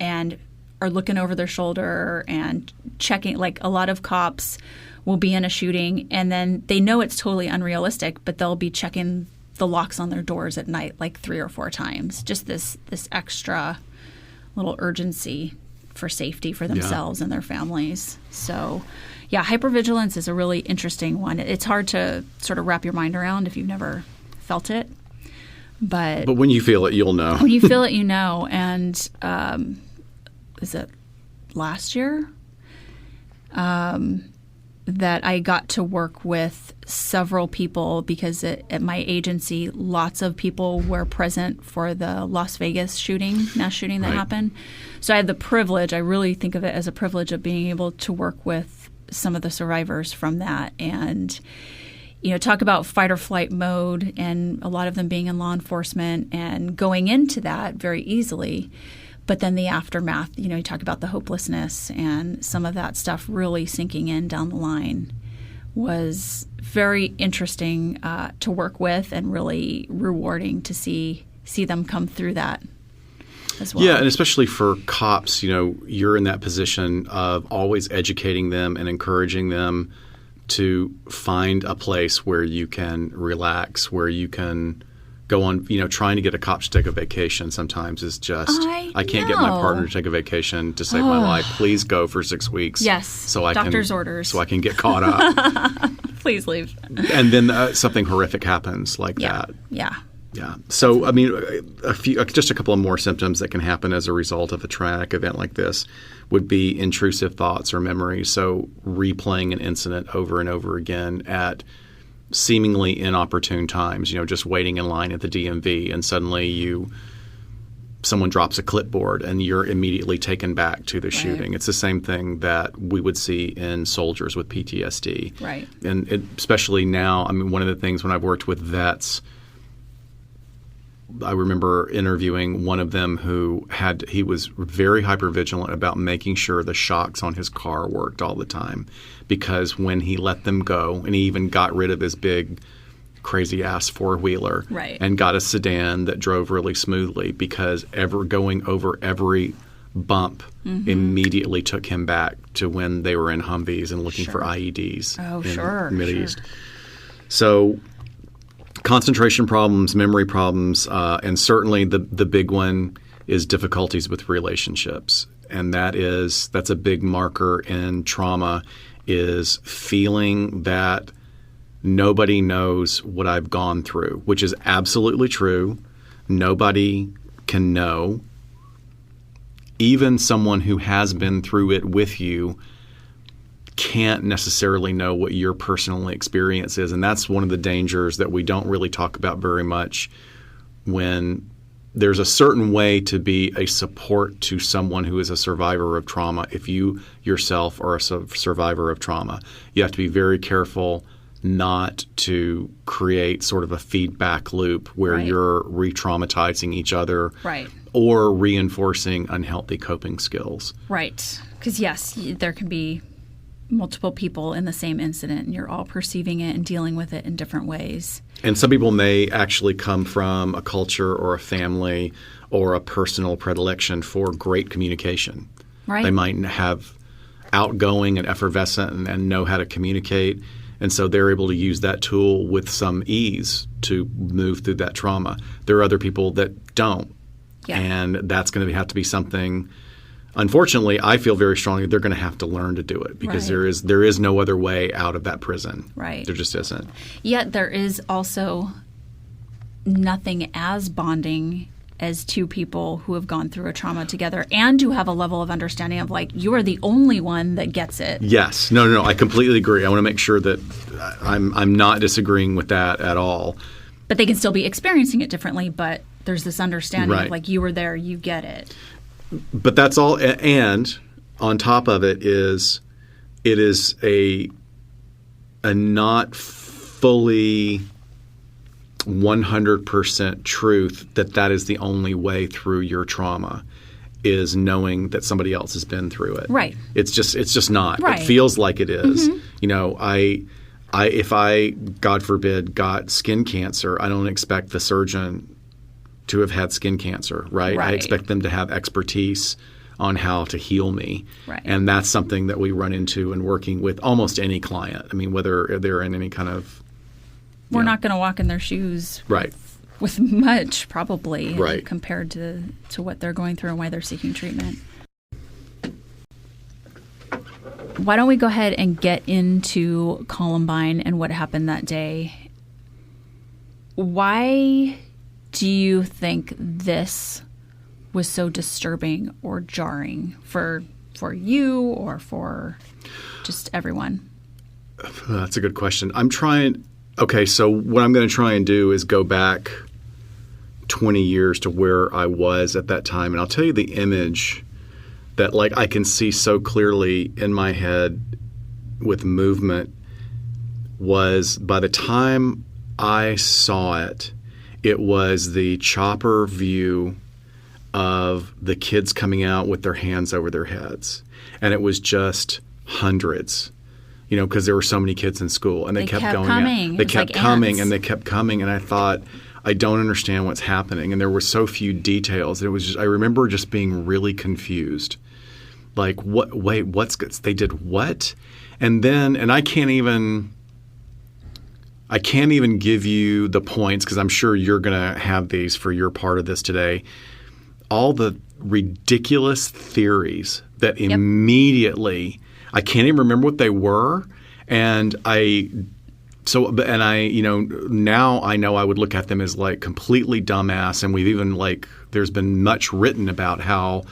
and are looking over their shoulder and checking. Like a lot of cops will be in a shooting and then they know it's totally unrealistic, but they'll be checking the locks on their doors at night like 3 or 4 times. Just this extra little urgency for safety for themselves and their families. So, yeah, hypervigilance is a really interesting one. It's hard to sort of wrap your mind around if you've never felt it. But when you feel it, you'll know. When you feel it, you know. And is it last year that I got to work with several people because at my agency, lots of people were present for the Las Vegas mass shooting that happened. So I had the privilege, I really think of it as a privilege of being able to work with some of the survivors from that and, talk about fight or flight mode and a lot of them being in law enforcement and going into that very easily. But then the aftermath, you talk about the hopelessness and some of that stuff really sinking in down the line was very interesting to work with and really rewarding to see them come through that as well. Yeah, and especially for cops, you're in that position of always educating them and encouraging them to find a place where you can relax, where you can go on, trying to get a cop to take a vacation sometimes is just, I can't get my partner to take a vacation to save my life. Please go for 6 weeks. Yes. Doctor's orders. So I can get caught up. Please leave. And then something horrific happens like that. Yeah. Yeah. So, just a couple of more symptoms that can happen as a result of a traumatic event like this would be intrusive thoughts or memories. So replaying an incident over and over again at seemingly inopportune times, just waiting in line at the DMV and suddenly someone drops a clipboard and you're immediately taken back to the shooting. It's the same thing that we would see in soldiers with PTSD. Right. And especially now, one of the things when I've worked with vets, I remember interviewing one of them he was very hypervigilant about making sure the shocks on his car worked all the time because when he let them go, and he even got rid of his big crazy-ass four-wheeler and got a sedan that drove really smoothly because going over every bump immediately took him back to when they were in Humvees and looking for IEDs in the Mideast. So concentration problems, memory problems, and certainly the big one is difficulties with relationships. And that's a big marker in trauma is feeling that nobody knows what I've gone through, which is absolutely true. Nobody can know. Even someone who has been through it with you can't necessarily know what your personal experience is. And that's one of the dangers that we don't really talk about very much when there's a certain way to be a support to someone who is a survivor of trauma. If you yourself are a survivor of trauma, you have to be very careful not to create sort of a feedback loop where you're re-traumatizing each other or reinforcing unhealthy coping skills. Right. Because, yes, there can be multiple people in the same incident and you're all perceiving it and dealing with it in different ways. And some people may actually come from a culture or a family or a personal predilection for great communication. Right. They might have outgoing and effervescent and know how to communicate. And so they're able to use that tool with some ease to move through that trauma. There are other people that don't. Yeah. And that's going to have to be something. Unfortunately, I feel very strongly they're going to have to learn to do it because there is no other way out of that prison. Right. There just isn't. Yet there is also nothing as bonding as two people who have gone through a trauma together and who have a level of understanding of like, you are the only one that gets it. Yes. No. I completely agree. I want to make sure that I'm not disagreeing with that at all. But they can still be experiencing it differently, but there's this understanding of like, you were there, you get it. But that's all. And on top of it is a not fully 100% truth that is the only way through your trauma is knowing that somebody else has been through it. Right. It's just not. Right. It feels like it is. If I, God forbid, got skin cancer, I don't expect the surgeon to have had skin cancer, right? I expect them to have expertise on how to heal me. Right. And that's something that we run into in working with almost any client. I mean, whether they're in any kind of... We're not going to walk in their shoes with much, probably, compared to what they're going through and why they're seeking treatment. why don't we go ahead and get into Columbine and what happened that day? Why do you think this was so disturbing or jarring for you or for just everyone? That's a good question. Okay, so what I'm going to try and do is go back 20 years to where I was at that time. And I'll tell you the image that I can see so clearly in my head with movement was, by the time I saw it, it was the chopper view of the kids coming out with their hands over their heads. And it was just hundreds, because there were so many kids in school. And they kept going coming. They kept coming ants. And they kept coming. And I thought, I don't understand what's happening. And there were so few details. It was I remember just being really confused. What? Wait, they did what? And I can't even give you the points because I'm sure you're going to have these for your part of this today. All the ridiculous theories that immediately, I can't even remember what they were. Now I know I would look at them as completely dumbass. And we've even there's been much written about how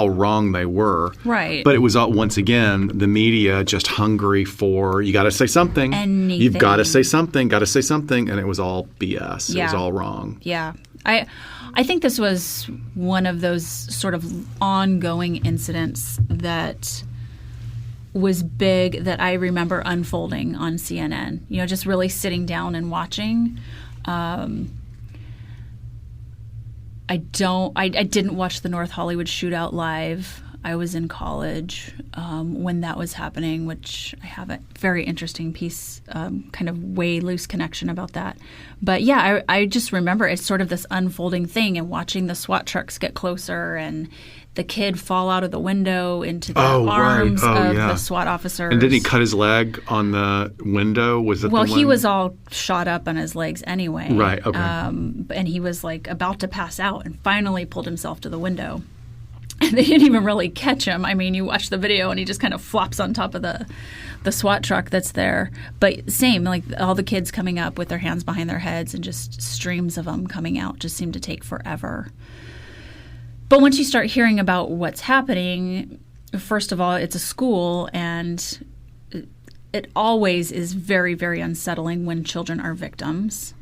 wrong they were. Right. But it was once again the media just hungry for, you got to say something. Anything. You've got to say something. And it was all BS. Yeah. It was all wrong. Yeah. I think this was one of those sort of ongoing incidents that was big that I remember unfolding on CNN. Just really sitting down and watching. I didn't watch the North Hollywood shootout live. I was in college when that was happening, which I have a very interesting piece, kind of way loose connection about that. But yeah, I just remember it's sort of this unfolding thing and watching the SWAT trucks get closer and the kid fall out of the window into the arms of the SWAT officers. And didn't he cut his leg on the window? Was it Well, the one? He was all shot up on his legs anyway. Right, okay. And he was about to pass out and finally pulled himself to the window. And they didn't even really catch him. I mean, you watch the video and he just kind of flops on top of the SWAT truck that's there. But same, all the kids coming up with their hands behind their heads and just streams of them coming out just seemed to take forever. But once you start hearing about what's happening, first of all, it's a school, and it always is very, very unsettling when children are victims.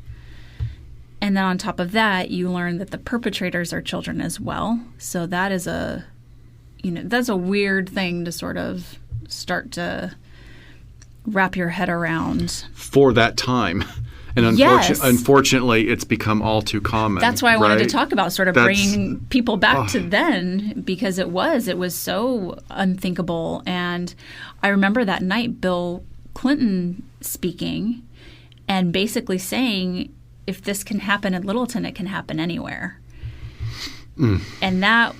And then on top of that, you learn that the perpetrators are children as well. So that is that's a weird thing to sort of start to wrap your head around. For that time. And unfortunately, it's become all too common. That's why I wanted to talk about sort of bringing people back to then, because it was so unthinkable. And I remember that night Bill Clinton speaking and basically saying, if this can happen in Littleton, it can happen anywhere. And that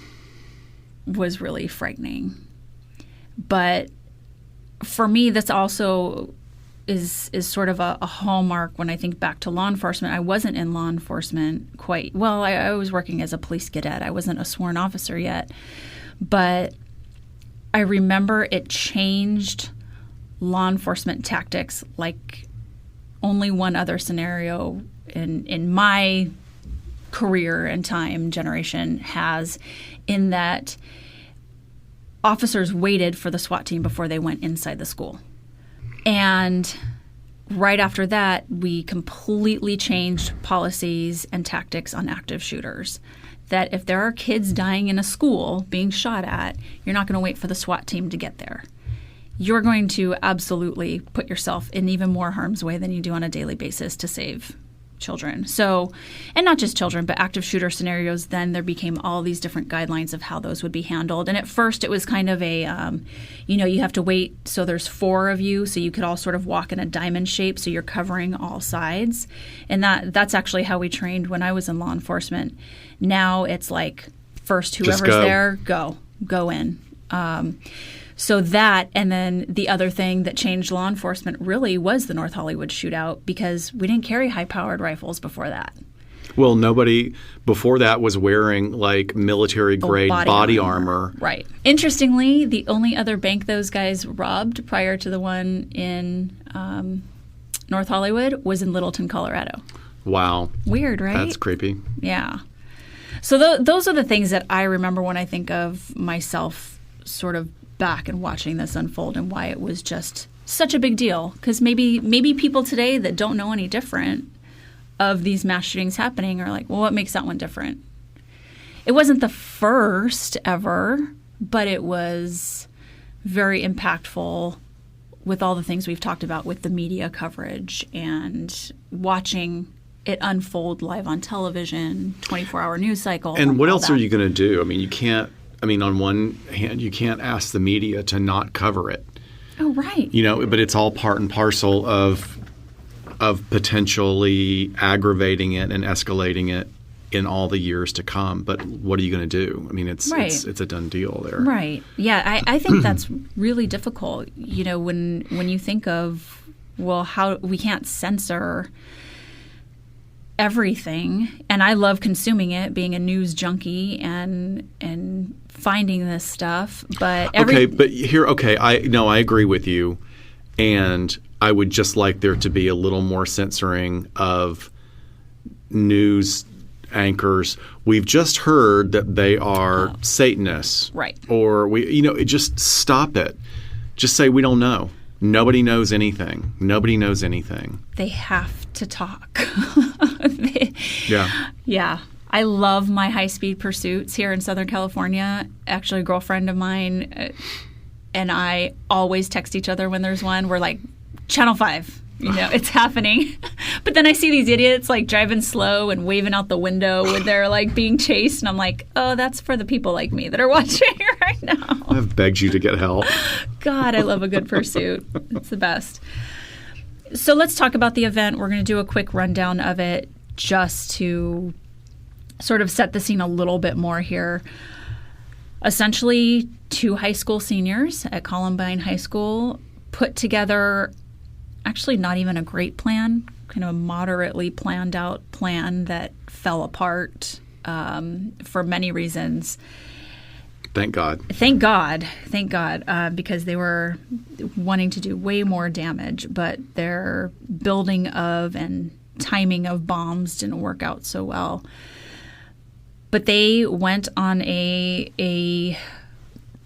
was really frightening. But for me, that's also is sort of a hallmark when I think back to law enforcement. I wasn't in law enforcement quite well. I was working as a police cadet. I wasn't a sworn officer yet. But I remember it changed law enforcement tactics like only one other scenario in my career and time generation has, in that officers waited for the SWAT team before they went inside the school. And right after that, we completely changed policies and tactics on active shooters. That if there are kids dying in a school being shot at, you're not going to wait for the SWAT team to get there. You're going to absolutely put yourself in even more harm's way than you do on a daily basis to save children. So, and not just children, but active shooter scenarios, then there became all these different guidelines of how those would be handled. And at first it was kind of a, you have to wait so there's 4 of you so you could all sort of walk in a diamond shape so you're covering all sides. And that's actually how we trained when I was in law enforcement. Now it's first whoever's there, go in. So that, and then the other thing that changed law enforcement really was the North Hollywood shootout, because we didn't carry high-powered rifles before that. Well, nobody before that was wearing like military grade body armor. Right. Interestingly, the only other bank those guys robbed prior to the one in North Hollywood was in Littleton, Colorado. Wow. Weird, right? That's creepy. Yeah. So those are the things that I remember when I think of myself sort of back and watching this unfold, and why it was just such a big deal. Because maybe people today that don't know any different of these mass shootings happening are like, well, what makes that one different? It wasn't the first ever, but it was very impactful with all the things we've talked about with the media coverage and watching it unfold live on television, 24-hour news cycle. And what else are you going to do? I mean, you can't – I mean, on one hand, you can't ask the media to not cover it. Oh, right. You know, but it's all part and parcel of potentially aggravating it and escalating it in all the years to come. But what are you going to do? I mean, it's a done deal there. Right. Yeah, I think that's really difficult. You know, when you think of, well, how we can't censor everything, and I love consuming it, being a news junkie and finding this stuff. But I agree with you, and I would just like there to be a little more censoring of news anchors. We've just heard that they are Satanists, right? Or just stop it. Just say we don't know. Nobody knows anything. Nobody knows anything. They have to talk. Yeah. Yeah. I love my high-speed pursuits here in Southern California. Actually, a girlfriend of mine and I always text each other when there's one. We're like, Channel 5, it's happening. But then I see these idiots like driving slow and waving out the window when they're like being chased. And I'm like, oh, that's for the people like me that are watching right now. I've begged you to get help. God, I love a good pursuit. It's the best. So let's talk about the event. We're going to do a quick rundown of it just to sort of set the scene a little bit more here. Essentially, 2 high school seniors at Columbine High School put together actually not even a great plan, kind of a moderately planned out plan that fell apart for many reasons. Thank God. Thank God, because they were wanting to do way more damage, but their building of and timing of bombs didn't work out so well. But they went on a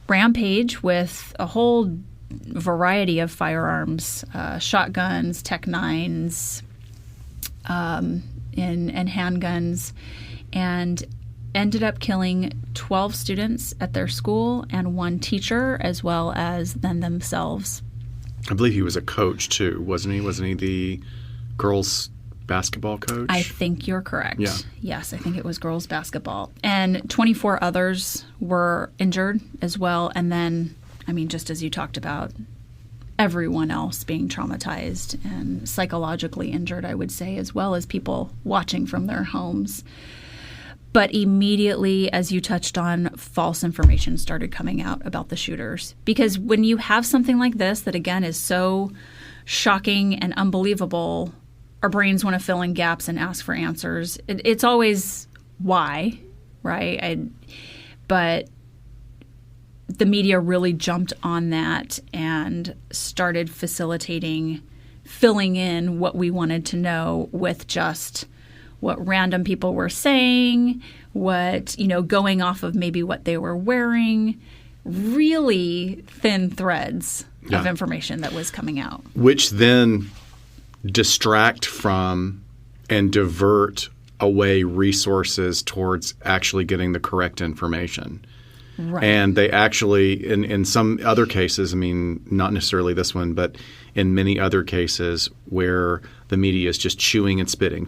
rampage with a whole variety of firearms, shotguns, Tech-9s, and handguns, and ended up killing 12 students at their school and 1 teacher, as well as them themselves. I believe he was a coach too, wasn't he? Wasn't he the girls' basketball coach? I think you're correct. Yeah. Yes, I think it was girls' basketball. And 24 others were injured as well. And then, I mean, just as you talked about, everyone else being traumatized and psychologically injured, I would say, as well as people watching from their homes. But immediately, as you touched on, false information started coming out about the shooters. Because when you have something like this that, again, is so shocking and unbelievable, our brains want to fill in gaps and ask for answers. It's always why, right? But the media really jumped on that and started facilitating, filling in what we wanted to know with just what random people were saying, what, going off of maybe what they were wearing, really thin threads of information that was coming out. Which then distract from and divert away resources towards actually getting the correct information. Right. And they actually, in some other cases, I mean, not necessarily this one, but in many other cases where the media is just chewing and spitting,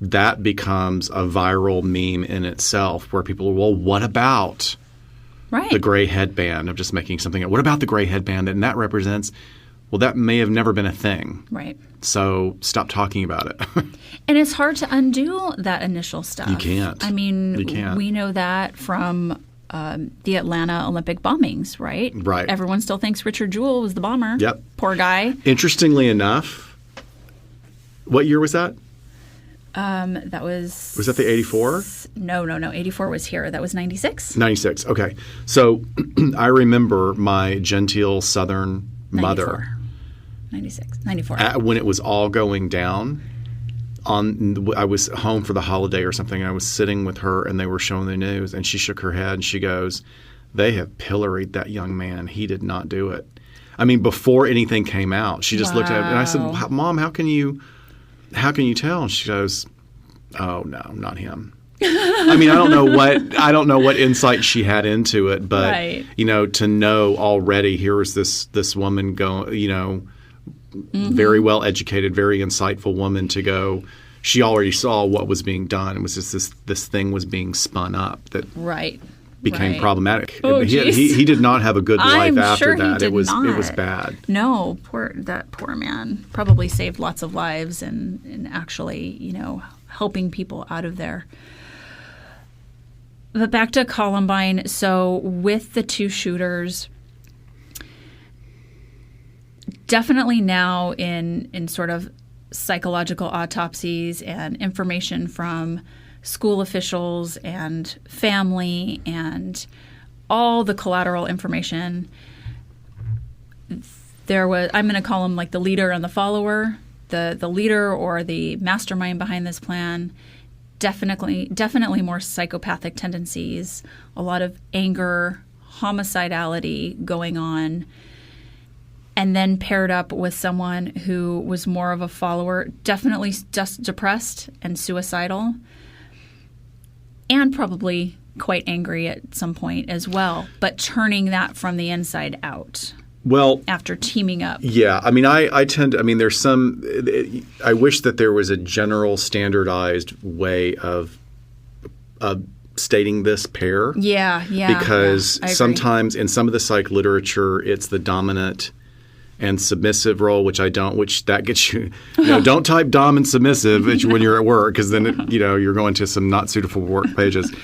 that becomes a viral meme in itself where people are, well, what about the gray headband? I'm just making something up. What about the gray headband? And that represents, well, that may have never been a thing. Right. So stop talking about it. And it's hard to undo that initial stuff. You can't. I mean, you can't. We know that from the Atlanta Olympic bombings, right? Right. Everyone still thinks Richard Jewell was the bomber. Yep. Poor guy. Interestingly enough, what year was that? That was... Was that the 84? No. 84 was here. That was 96. 96. Okay. So I remember my genteel Southern mother. 94. When it was all going down, I was home for the holiday or something, and I was sitting with her, and they were showing the news, and she shook her head, and she goes, "They have pilloried that young man. He did not do it." I mean, before anything came out, she just looked at it, and I said, "Mom, how can you tell?" And she goes, "Oh no, not him." I mean, I don't know what insight she had into it, but right. To know already, here was this woman going, very well educated, very insightful woman to go. She already saw what was being done. It was just this thing was being spun up that became problematic. Oh, he did not have a good life after that. It was bad. No, that poor man probably saved lots of lives and actually, helping people out of there. But back to Columbine. So with the two shooters, definitely now in sort of psychological autopsies and information from school officials and family and all the collateral information, I'm going to call them like the leader and the follower, the leader or the mastermind behind this plan. Definitely more psychopathic tendencies, a lot of anger, homicidality going on, and then paired up with someone who was more of a follower, definitely just depressed and suicidal, and probably quite angry at some point as well, but turning that from the inside out. Well, after teaming up. Yeah. I mean, I tend to, there's some, I wish that there was a general standardized way of stating this pair. Yeah. Because sometimes in some of the psych literature, it's the dominant and submissive role, which that gets you, don't type dom and submissive when you're at work, because then, you're going to some not suitable work pages.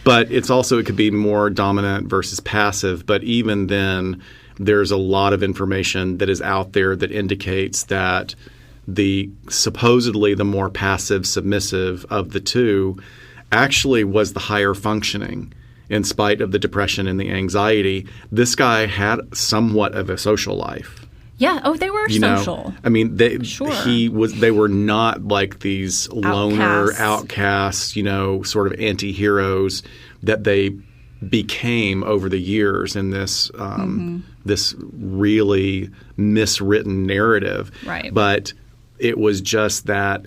But it could be more dominant versus passive. But even then, there's a lot of information that is out there that indicates that supposedly the more passive submissive of the two actually was the higher functioning in spite of the depression and the anxiety. This guy had somewhat of a social life. Yeah. Oh, they were social. They were not like these loner outcasts, sort of anti-heroes that they became over the years in this this really miswritten narrative. Right. But it was just that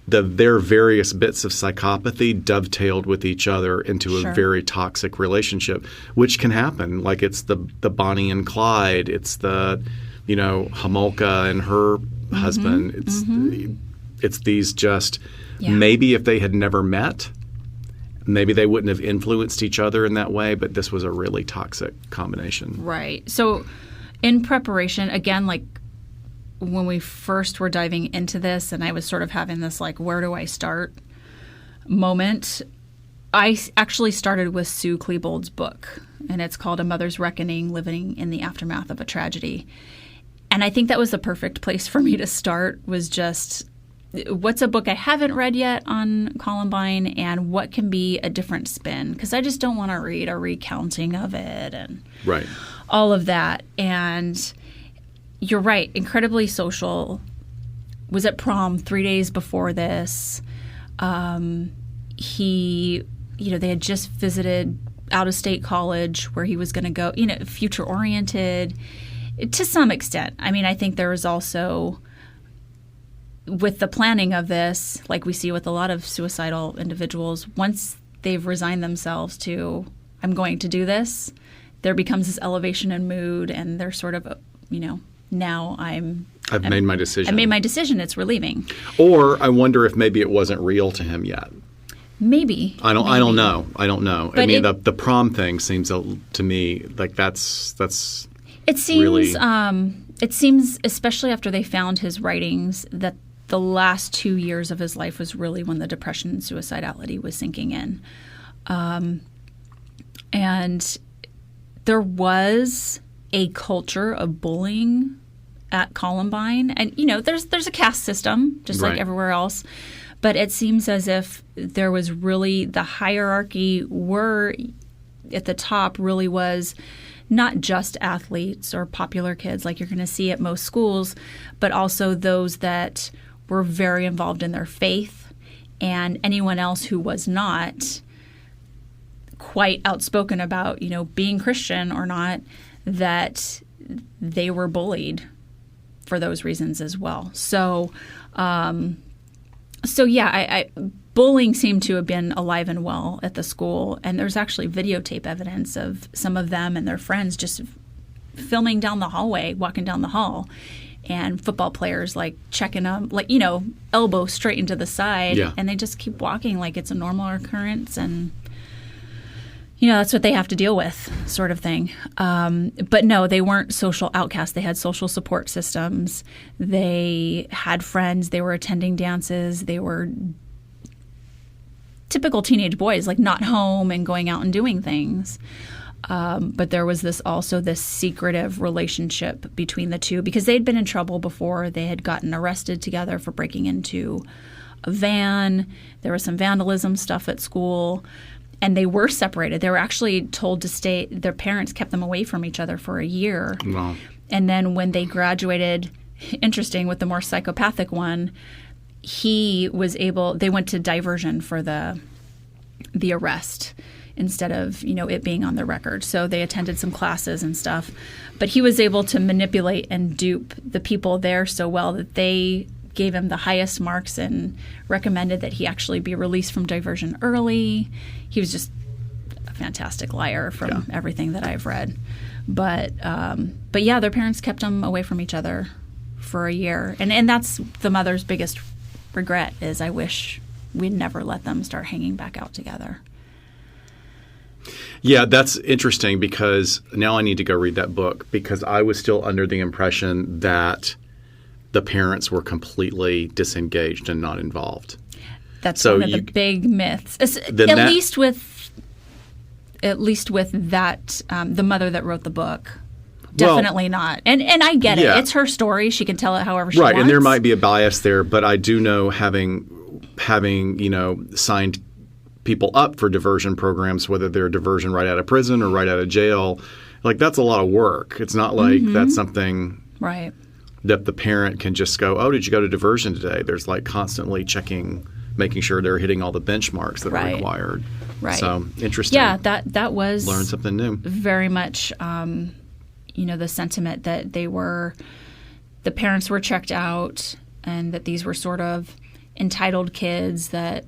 their various bits of psychopathy dovetailed with each other into a very toxic relationship, which can happen. Like it's the Bonnie and Clyde. It's the, Homolka and her husband. It's these just maybe if they had never met, maybe they wouldn't have influenced each other in that way, but this was a really toxic combination. Right. So in preparation, again, like when we first were diving into this and I was sort of having this like, where do I start moment, I actually started with Sue Klebold's book, and it's called A Mother's Reckoning, Living in the Aftermath of a Tragedy. And I think that was the perfect place for me to start, was just what's a book I haven't read yet on Columbine and what can be a different spin? Because I just don't want to read a recounting of it and all of that. And you're right, incredibly social. Was at prom 3 days before this. They had just visited out-of-state college where he was going to go, future-oriented to some extent. I mean, I think there was also, with the planning of this, like we see with a lot of suicidal individuals, once they've resigned themselves to, I'm going to do this, there becomes this elevation in mood, and they're sort of, now I've made my decision. I made my decision. It's relieving. Or I wonder if maybe it wasn't real to him yet. Maybe. I don't know. But the prom thing seems to me like that's it seems really... it seems, especially after they found his writings, that the last 2 years of his life was really when the depression and suicidality was sinking in. And there was a culture of bullying at Columbine. And, there's a caste system, just like everywhere else. But it seems as if there was really the hierarchy were at the top really was not just athletes or popular kids like you're going to see at most schools, but also those that were very involved in their faith, and anyone else who was not quite outspoken about, being Christian or not, that they were bullied for those reasons as well. So, bullying seemed to have been alive and well at the school, and there's actually videotape evidence of some of them and their friends just filming down the hallway, walking down the hall, and football players like checking them, elbow straight into the side, and they just keep walking like it's a normal occurrence, and that's what they have to deal with, sort of thing. But no, they weren't social outcasts. They had social support systems. They had friends. They were attending dances. They were typical teenage boys, like not home and going out and doing things. But there was this secretive relationship between the two because they'd been in trouble before. They had gotten arrested together for breaking into a van. There was some vandalism stuff at school. And they were separated. They were actually told to stay. Their parents kept them away from each other for a year. Wow. And then when they graduated, interesting, with the more psychopathic one, they went to diversion for the arrest instead of, it being on the record. So they attended some classes and stuff. But he was able to manipulate and dupe the people there so well that they gave him the highest marks and recommended that he actually be released from diversion early. He was just a fantastic liar from everything that I've read. But yeah, their parents kept them away from each other for a year. And that's the mother's biggest regret is I wish we'd never let them start hanging back out together. Yeah, that's interesting because now I need to go read that book because I was still under the impression that the parents were completely disengaged and not involved. That's one of the big myths. At least with that, the mother that wrote the book. Definitely not. And I get it. It's her story. She can tell it however she wants. Right, and there might be a bias there, but I do know having signed people up for diversion programs, whether they're diversion right out of prison or right out of jail, like that's a lot of work. It's not like that's something right that the parent can just go, oh, did you go to diversion today? There's like constantly checking, making sure they're hitting all the benchmarks that are required. Right. So interesting. Yeah, that was learn something new. Very much, the sentiment that the parents were checked out and that these were sort of entitled kids that,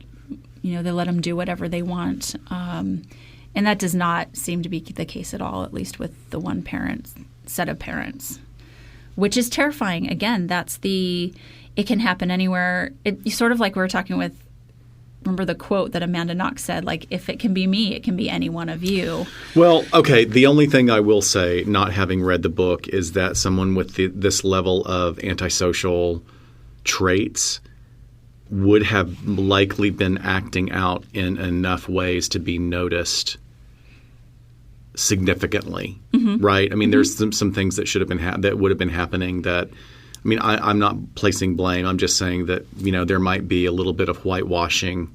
they let them do whatever they want. And that does not seem to be the case at all, at least with the one set of parents. Which is terrifying. Again, it can happen anywhere. It's sort of like we were talking with, remember the quote that Amanda Knox said, like, if it can be me, it can be any one of you. Well, okay, the only thing I will say, not having read the book, is that someone with this level of antisocial traits would have likely been acting out in enough ways to be noticed significantly, right? I mean, there's some things that should have been that would have been happening that, I mean, I'm not placing blame. I'm just saying that, there might be a little bit of whitewashing.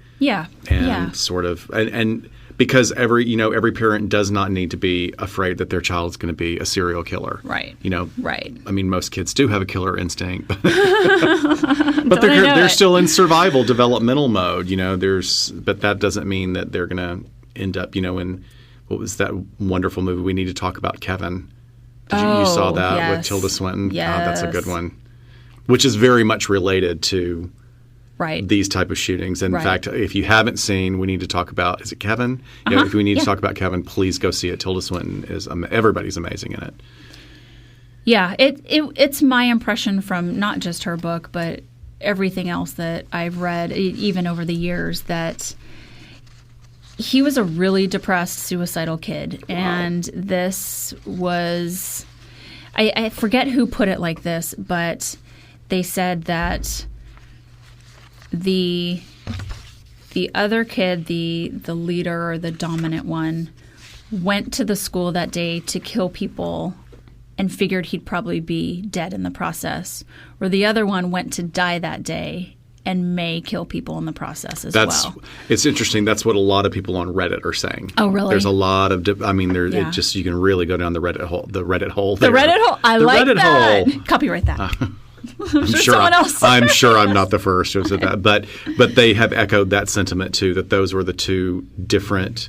Sort of, and because every parent does not need to be afraid that their child is going to be a serial killer. Right. Right. I mean, most kids do have a killer instinct, but they're still in survival developmental mode, but that doesn't mean that they're going to end up, in what was that wonderful movie We Need to Talk About, Kevin? You saw that with Tilda Swinton? Yes. God, that's a good one. Which is very much related to these type of shootings. And in fact, if you haven't seen We Need to Talk About, is it Kevin? Yeah, if we need to talk about Kevin, please go see it. Tilda Swinton everybody's amazing in it. Yeah, it's my impression from not just her book, but everything else that I've read, even over the years, that he was a really depressed, suicidal kid. Wow. And this was, I forget who put it like this, but they said that the other kid, the leader or the dominant one, went to the school that day to kill people and figured he'd probably be dead in the process, or the other one went to die that day and may kill people in the process as well. It's interesting. That's what a lot of people on Reddit are saying. Oh, really? There's a lot of you can really go down the Reddit hole. The Reddit hole. The Reddit hole. I like that. Copyright that. I'm sure someone else. I'm sure I'm not the first who said that, but they have echoed that sentiment too. That those were the two different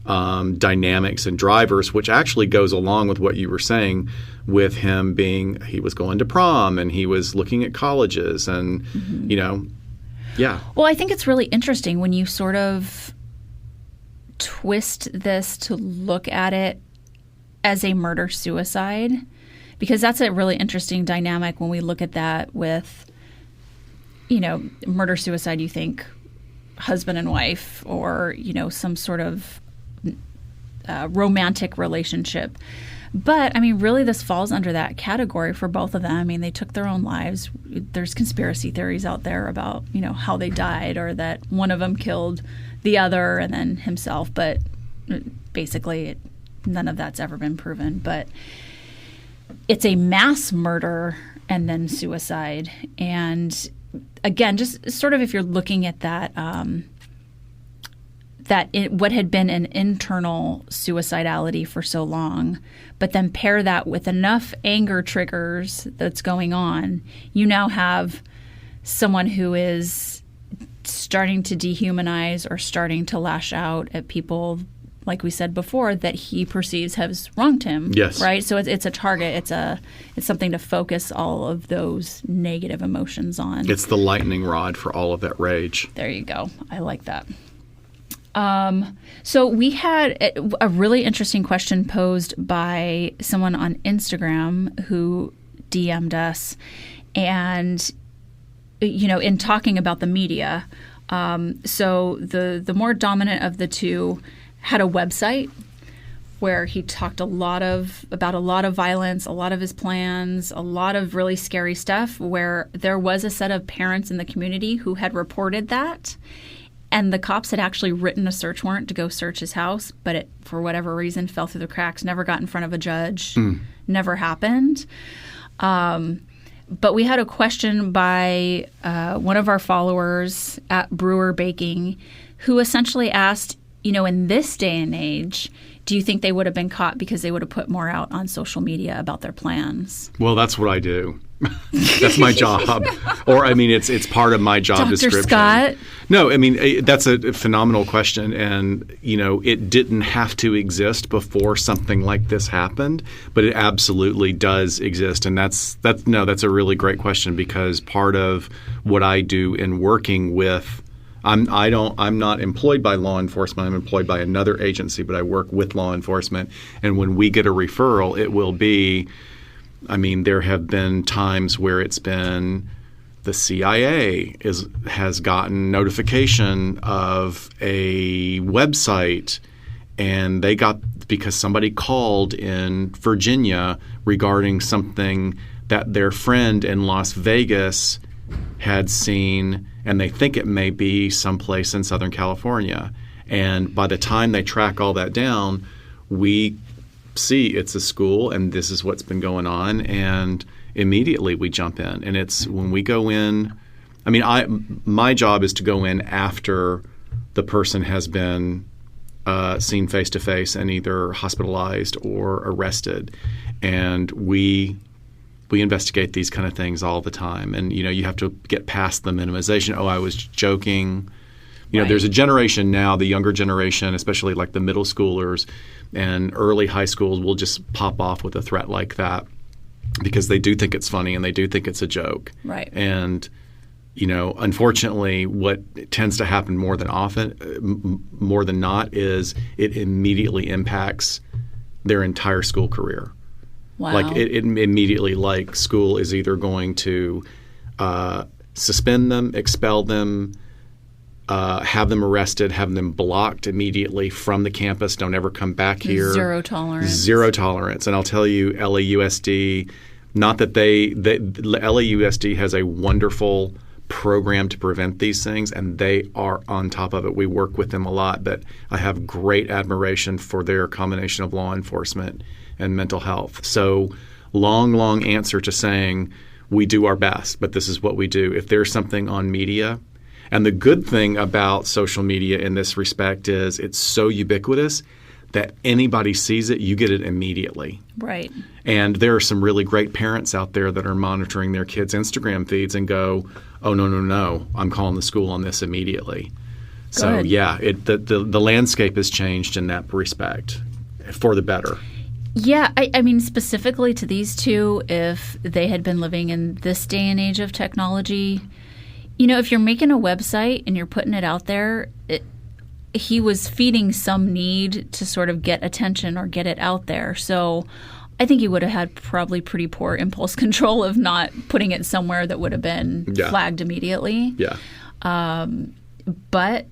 dynamics and drivers, which actually goes along with what you were saying, with him being he was going to prom and he was looking at colleges and yeah. Well, I think it's really interesting when you sort of twist this to look at it as a murder-suicide, because that's a really interesting dynamic when we look at that with, murder-suicide, you think husband and wife or, some sort of romantic relationship. But, really, this falls under that category for both of them. They took their own lives. There's conspiracy theories out there about, how they died, or that one of them killed the other and then himself. But basically, none of that's ever been proven. But it's a mass murder and then suicide. And, again, just sort of if you're looking at that what had been an internal suicidality for so long, but then pair that with enough anger triggers that's going on, you now have someone who is starting to dehumanize or starting to lash out at people, like we said before, that he perceives has wronged him. Yes. Right? So it's a target. It's something to focus all of those negative emotions on. It's the lightning rod for all of that rage. There you go. I like that. So we had a really interesting question posed by someone on Instagram who DM'd us, and in talking about the media. So the more dominant of the two had a website where he talked about a lot of violence, a lot of his plans, a lot of really scary stuff, where there was a set of parents in the community who had reported that. And the cops had actually written a search warrant to go search his house, but it, for whatever reason, fell through the cracks, never got in front of a judge, never happened. But we had a question by one of our followers at Brewer Baking, who essentially asked, in this day and age, do you think they would have been caught because they would have put more out on social media about their plans? Well, that's what I do. That's my job. Or, it's part of my job Dr. description. Scott? No, that's a phenomenal question. And, it didn't have to exist before something like this happened, but it absolutely does exist. And that's a really great question, because part of what I do in working with I'm not employed by law enforcement. I'm employed by another agency, but I work with law enforcement. And when we get a referral, it will be, there have been times where it's been the CIA has gotten notification of a website, and they got, because somebody called in Virginia regarding something that their friend in Las Vegas had seen, and they think it may be someplace in Southern California. And by the time they track all that down, we see it's a school and this is what's been going on, and immediately we jump in. And it's when we go in, my job is to go in after the person has been seen face to face and either hospitalized or arrested. And we investigate these kind of things all the time. And, you have to get past the minimization. Oh, I was joking. Right. There's a generation now, the younger generation, especially like the middle schoolers and early high schools, will just pop off with a threat like that because they do think it's funny and they do think it's a joke. Right. And, unfortunately, what tends to happen more than not is it immediately impacts their entire school career. Wow. Like it immediately, like school is either going to suspend them, expel them, have them arrested, have them blocked immediately from the campus. Don't ever come back here. Zero tolerance. Zero tolerance. And I'll tell you, LAUSD, not that LAUSD has a wonderful program to prevent these things, and they are on top of it. We work with them a lot, but I have great admiration for their combination of law enforcement and mental health. So long answer to saying we do our best, but this is what we do. If there's something on media, and the good thing about social media in this respect is it's so ubiquitous that anybody sees it, you get it immediately. Right. And there are some really great parents out there that are monitoring their kids' Instagram feeds and go, oh, no, I'm calling the school on this immediately. So, Good. yeah, the landscape has changed in that respect for the better. Yeah, I mean, specifically to these two, if they had been living in this day and age of technology, if you're making a website and you're putting it out there, he was feeding some need to sort of get attention or get it out there. So I think he would have had probably pretty poor impulse control of not putting it somewhere that would have been flagged immediately. Yeah. But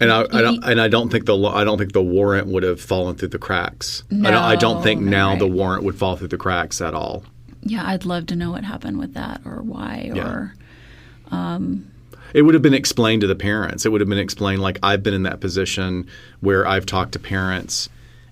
I don't think the warrant would have fallen through the cracks. No, I don't think now right. the warrant would fall through the cracks at all. Yeah, I'd love to know what happened with that or why or. It would have been explained to the parents. It would have been explained like I've been in that position where I've talked to parents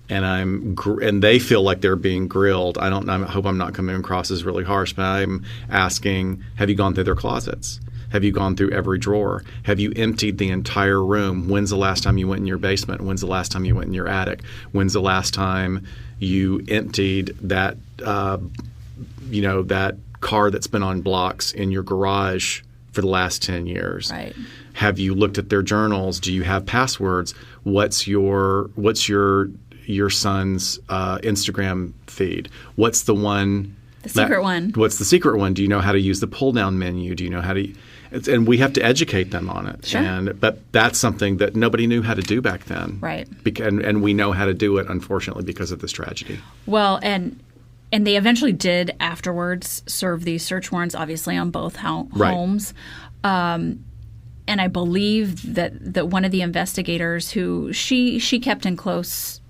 and they feel like they're being grilled. I hope I'm not coming across as really harsh, but I'm asking, have you gone through their closets? Have you gone through every drawer? Have you emptied the entire room? When's the last time you went in your basement? When's the last time you went in your attic? When's the last time you emptied that that car that's been on blocks in your garage for the last 10 years? Right. Have you looked at their journals? Do you have passwords? What's your son's Instagram feed? What's the one? The secret one. What's the secret one? Do you know how to use the pull-down menu? Do you know how to? And we have to educate them on it. Sure. But that's something that nobody knew how to do back then. Right. And we know how to do it, unfortunately, because of this tragedy. Well, and they eventually did afterwards serve these search warrants, obviously, on both homes. And I believe that one of the investigators who she kept in close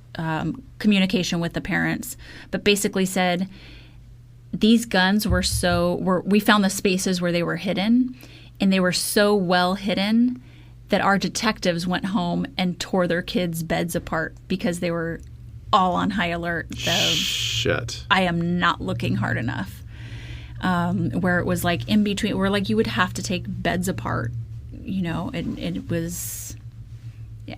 communication with the parents, but basically said these guns we found the spaces where they were hidden, and they were so well hidden that our detectives went home and tore their kids' beds apart because they were all on high alert. Shit. I am not looking hard enough. Where it was like in between, where like you would have to take beds apart, and it was.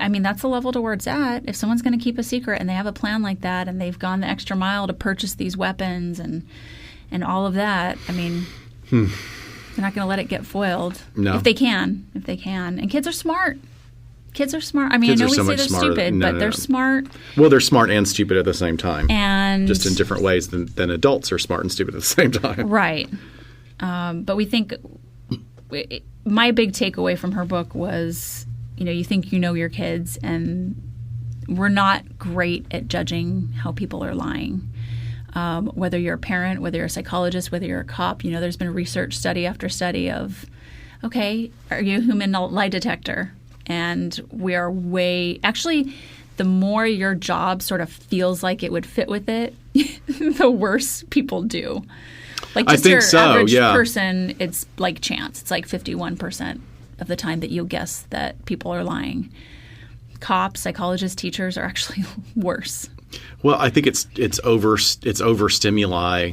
I mean, that's the level to where it's at. If someone's going to keep a secret and they have a plan like that, and they've gone the extra mile to purchase these weapons and all of that, I mean, they're not going to let it get foiled. No. If they can. And kids are smart. I mean, Kids I know are we so say much they're smarter. stupid, but they're smart. Well, they're smart and stupid at the same time. And just in different ways than adults are smart and stupid at the same time. Right. But we think my big takeaway from her book was, you think you know your kids, and we're not great at judging how people are lying. Whether you're a parent, whether you're a psychologist, whether you're a cop, there's been research study after study of, okay, are you a human lie detector? And we are actually, the more your job sort of feels like it would fit with it, the worse people do. Like just your average person, it's like chance. It's like 51% of the time that you'll guess that people are lying. Cops, psychologists, teachers are actually worse. Well, I think it's overstimuli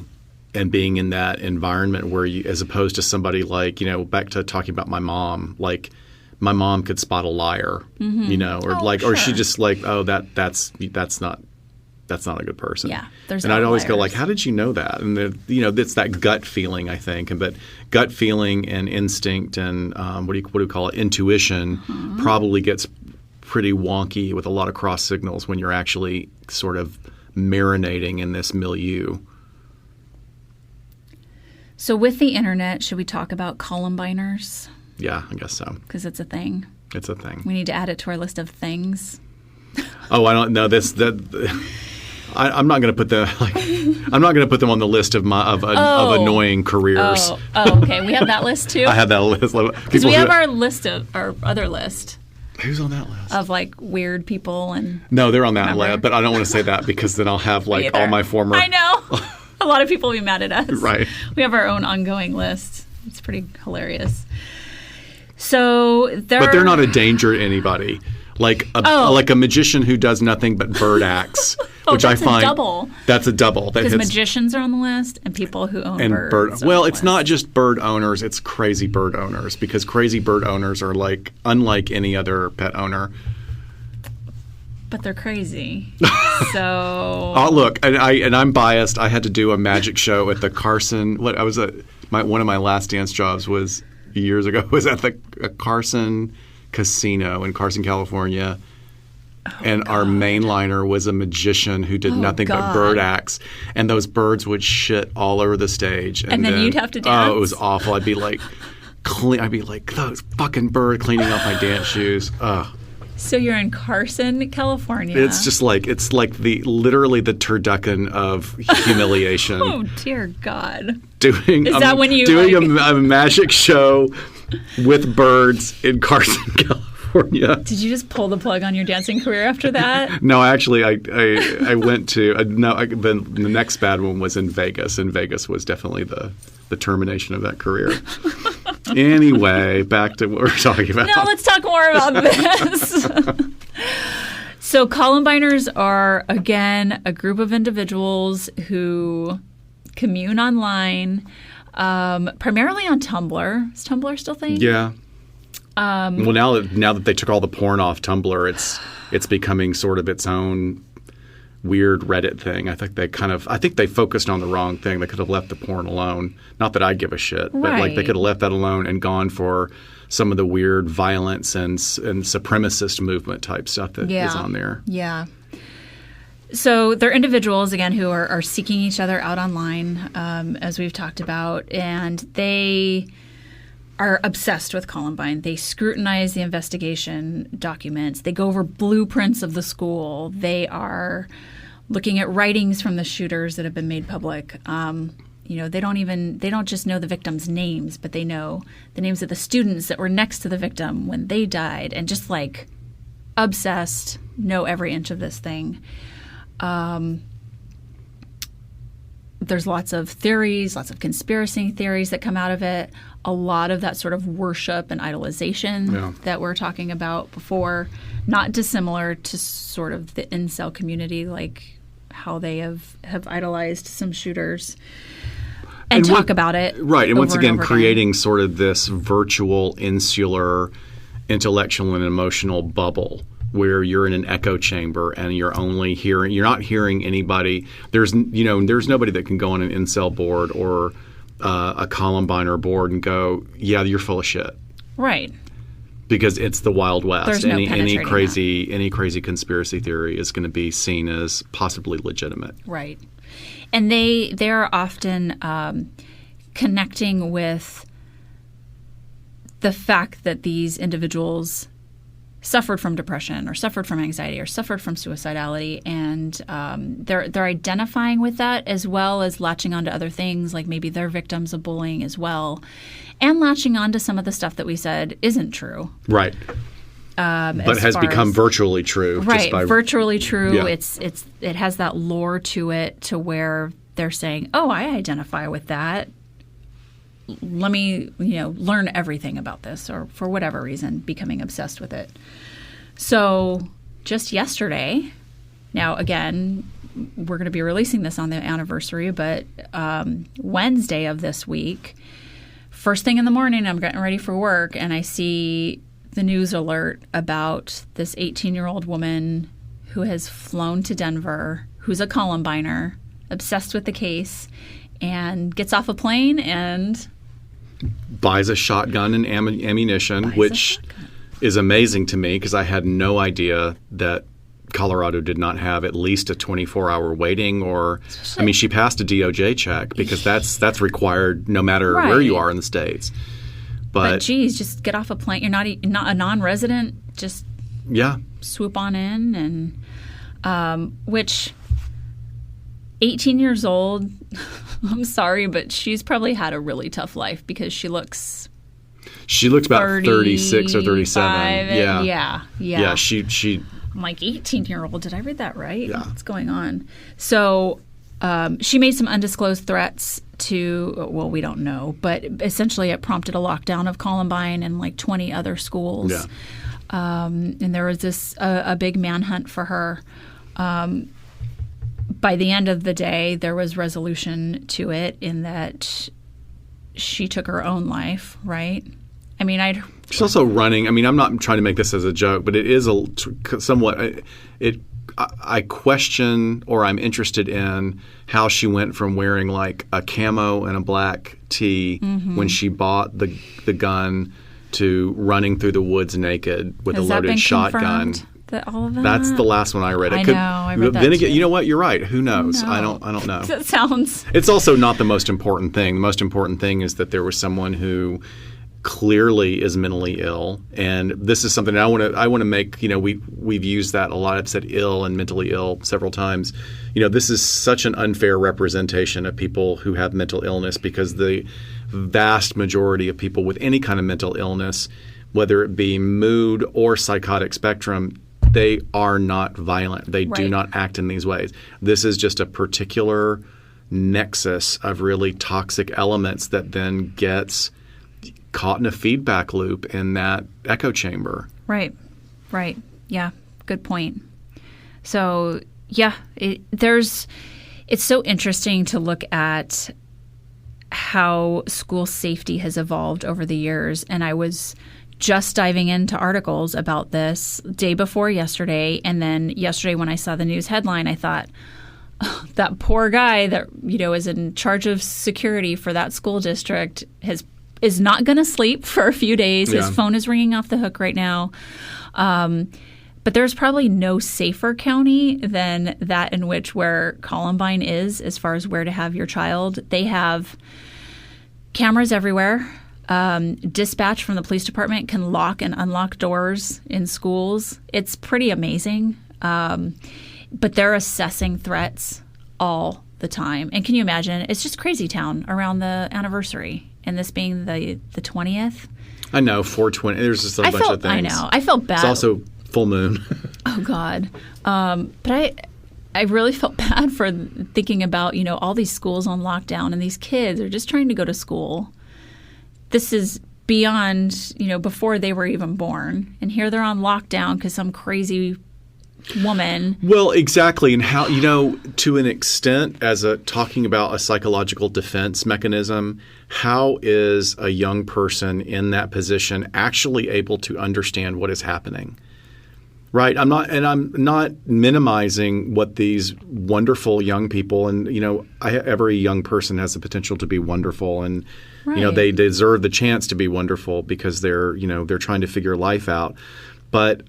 and being in that environment where you, as opposed to somebody like, back to talking about my mom, like my mom could spot a liar, or she just like, oh, that's not a good person. Yeah, there's. And I'd always go like, how did you know that? And it's that gut feeling, I think. But gut feeling and instinct and what do you call it? Intuition probably gets pretty wonky with a lot of cross signals when you're actually sort of marinating in this milieu. So with the internet, should we talk about Columbiners? Yeah, I guess so. Because it's a thing. It's a thing. We need to add it to our list of things. Oh, I don't know this. I'm not going to put I'm not going to put them on the list of annoying careers. Oh, okay. We have that list too. I have that list because we have our other list. Who's on that list? Of like weird people and. No, they're on that list, but I don't want to say that because then I'll have like all my former. I know. A lot of people will be mad at us. Right. We have our own ongoing list. It's pretty hilarious. So but they're not a danger to anybody. Like a magician who does nothing but bird acts. which that's I find a double. That's a double. That Because hits, magicians are on the list and people who own and birds. well, it's not just bird owners; it's crazy bird owners, because crazy bird owners are like unlike any other pet owner. But they're crazy. So Oh, look, and I'm biased. I had to do a magic show at the Carson. One of my last dance jobs was years ago. Was at the Carson Casino in Carson, California. And our mainliner was a magician who did nothing but bird acts, and those birds would shit all over the stage. And then you'd have to dance? Oh, it was awful. I'd be like, those fucking bird cleaning off my dance shoes. Ugh. So you're in Carson, California. It's just like literally the turducken of humiliation. Oh dear God! Doing a magic show with birds in Carson, California. Did you just pull the plug on your dancing career after that? No, actually, I went to the next bad one was in Vegas, and Vegas was definitely the termination of that career. Anyway, back to what we're talking about. No, let's talk more about this. So Columbiners are, again, a group of individuals who commune online, primarily on Tumblr. Is Tumblr still a thing? Yeah. Well, now that they took all the porn off Tumblr, it's becoming sort of its own weird Reddit thing. I think they focused on the wrong thing. They could have left the porn alone. Not that I give a shit, but like they could have left that alone and gone for some of the weird violence and supremacist movement type stuff that is on there. Yeah. So they're individuals, again, who are seeking each other out online, as we've talked about, and they are obsessed with Columbine. They scrutinize the investigation documents. They go over blueprints of the school. They are looking at writings from the shooters that have been made public. They don't just know the victims' names, but they know the names of the students that were next to the victim when they died, and just like obsessed, know every inch of this thing. There's lots of theories, lots of conspiracy theories that come out of it. A lot of that sort of worship and idolization that we're talking about before, not dissimilar to sort of the incel community, like how they have idolized some shooters and talk about it. Right. And once again, creating again. Sort of this virtual, insular, intellectual and emotional bubble where you're in an echo chamber and you're not hearing anybody. There's nobody that can go on an incel board or a Columbiner board and go, yeah, you're full of shit. Right. Because it's the Wild West. There's no any crazy conspiracy theory is going to be seen as possibly legitimate. Right. And they are often connecting with the fact that these individuals suffered from depression or suffered from anxiety or suffered from suicidality, and they're identifying with that, as well as latching onto other things, like maybe they're victims of bullying as well, and latching onto some of the stuff that we said isn't true. Right. But has become virtually true. Right, virtually true. Yeah. It has that lore to it, to where they're saying, oh, I identify with that. Let me, learn everything about this, or for whatever reason, becoming obsessed with it. So just yesterday, now again, we're going to be releasing this on the anniversary, but Wednesday of this week, first thing in the morning, I'm getting ready for work, and I see the news alert about this 18-year-old woman who has flown to Denver, who's a Columbiner, obsessed with the case, and gets off a plane and buys a shotgun and ammunition, which is amazing to me because I had no idea that Colorado did not have at least a 24-hour waiting, or she passed a DOJ check because that's required no matter where you are in the States. But geez, just get off a plane. You're not a non-resident. Just swoop on in, and which 18 years old. I'm sorry, but she's probably had a really tough life because she looks about 36 or 37. Yeah. Yeah, she I'm like, 18-year-old. Did I read that right? Yeah. What's going on? So she made some undisclosed threats to, well, we don't know, but essentially it prompted a lockdown of Columbine and like 20 other schools. Yeah. And there was a big manhunt for her. by the end of the day, there was resolution to it in that she took her own life, right? I mean, she's also running. I mean, I'm not trying to make this as a joke, but it is somewhat. I question, or I'm interested in how she went from wearing like a camo and a black tee when she bought the gun to running through the woods naked with a loaded shotgun. All of that? That's the last one I read. I read that then again, too. you know what? You're right. Who knows? I don't know. That sounds. It's also not the most important thing. The most important thing is that there was someone who clearly is mentally ill, and this is something I want to make. We've used that a lot. I've said ill and mentally ill several times. This is such an unfair representation of people who have mental illness, because the vast majority of people with any kind of mental illness, whether it be mood or psychotic spectrum, they are not violent. They do not act in these ways. This is just a particular nexus of really toxic elements that then gets caught in a feedback loop in that echo chamber. Right. Yeah, good point. So, yeah, it's so interesting to look at how school safety has evolved over the years. And I was just diving into articles about this day before yesterday. And then yesterday when I saw the news headline, I thought, oh, that poor guy that, is in charge of security for that school district is not going to sleep for a few days. Yeah. His phone is ringing off the hook right now. But there's probably no safer county than that in where Columbine is as far as where to have your child. They have cameras everywhere. Dispatch from the police department can lock and unlock doors in schools. It's pretty amazing. But they're assessing threats all the time. And can you imagine? It's just crazy town around the anniversary. And this being the 20th. I know, 420. There's just a bunch of things. I know. I felt bad. It's also full moon. Oh, God. But I really felt bad for thinking about, all these schools on lockdown and these kids are just trying to go to school. This is beyond, before they were even born. And here they're on lockdown because some crazy woman. Well, exactly. And how, to an extent, talking about a psychological defense mechanism, how is a young person in that position actually able to understand what is happening? Right. I'm not minimizing what these wonderful young people, and every young person has the potential to be wonderful, and they deserve the chance to be wonderful because they're trying to figure life out. But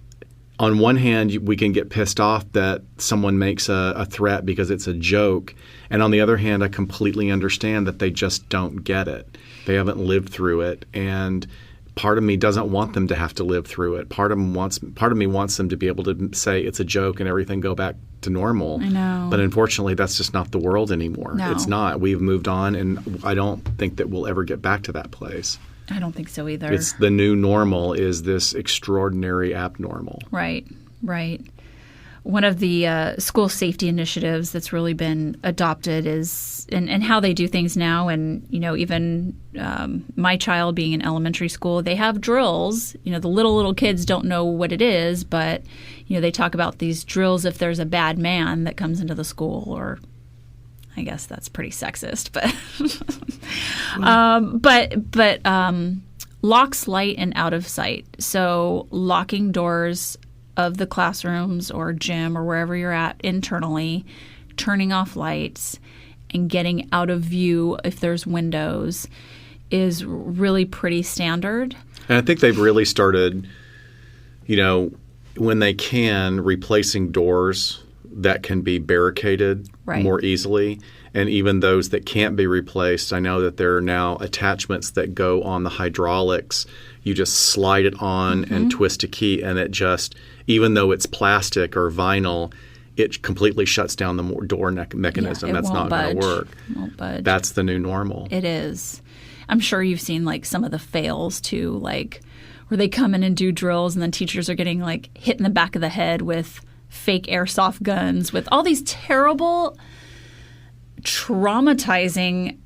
on one hand, we can get pissed off that someone makes a threat because it's a joke. And on the other hand, I completely understand that they just don't get it. They haven't lived through it. And part of me doesn't want them to have to live through it. Part of me wants them to be able to say it's a joke and everything go back to normal. I know. But unfortunately, that's just not the world anymore. No. It's not. We've moved on, and I don't think that we'll ever get back to that place. I don't think so either. It's the new normal is this extraordinary abnormal. Right. One of the school safety initiatives that's really been adopted is and how they do things now. And, even my child being in elementary school, they have drills. The little kids don't know what it is, but, they talk about these drills if there's a bad man that comes into the school, or I guess that's pretty sexist, but locks, light, and out of sight. So locking doors of the classrooms or gym or wherever you're at internally, turning off lights, and getting out of view if there's windows is really pretty standard. And I think they've really started, when they can, replacing doors that can be barricaded more easily. And even those that can't be replaced, I know that there are now attachments that go on the hydraulics. You just slide it on and twist a key, and it just, even though it's plastic or vinyl, it completely shuts down the door mechanism. That's not going to work. It won't budge. That's the new normal. It is. I'm sure you've seen some of the fails too, where they come in and do drills, and then teachers are getting hit in the back of the head with fake airsoft guns, with all these terrible, traumatizing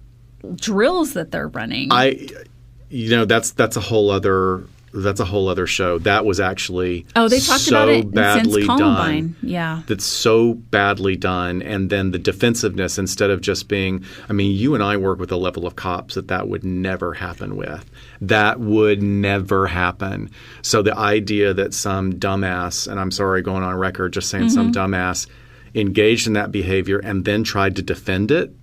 drills that they're running. That's a whole other that's a whole other show. That was actually they talked so about it badly since Columbine. done. Yeah. That's so badly done. And then the defensiveness, instead of just being, I mean, you and I work with a level of cops that would never happen with. That would never happen. So the idea that some dumbass, and I'm sorry going on record just saying some dumbass, engaged in that behavior and then tried to defend it,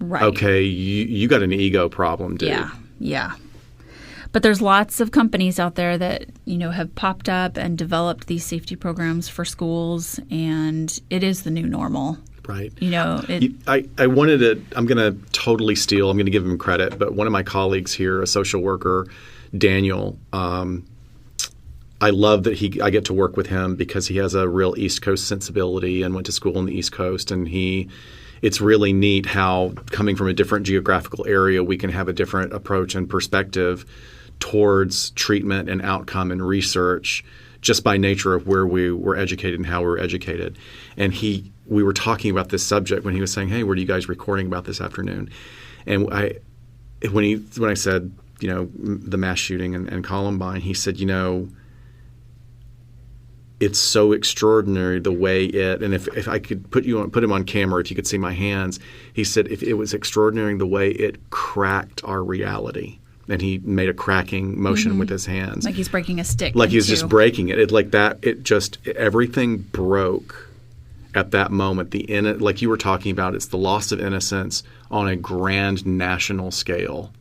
right. Okay, you got an ego problem, dude. Yeah. But there's lots of companies out there that, have popped up and developed these safety programs for schools, and it is the new normal. Right. I wanted to – I'm going to totally steal. I'm going to give him credit. But one of my colleagues here, a social worker, Daniel, I love that I get to work with him because he has a real East Coast sensibility and went to school on the East Coast. And it's really neat how coming from a different geographical area, we can have a different approach and perspective towards treatment and outcome and research just by nature of where we were educated and how we were educated. And we were talking about this subject when he was saying, hey, what are you guys recording about this afternoon? And when I said, the mass shooting and Columbine, he said, it's so extraordinary the way and if I could put him on camera, if you could see my hands, he said if it was extraordinary the way it cracked our reality. And he made a cracking motion with his hands. Like he's breaking a stick. Like he was just breaking it. Everything broke at that moment. Like you were talking about, it's the loss of innocence on a grand national scale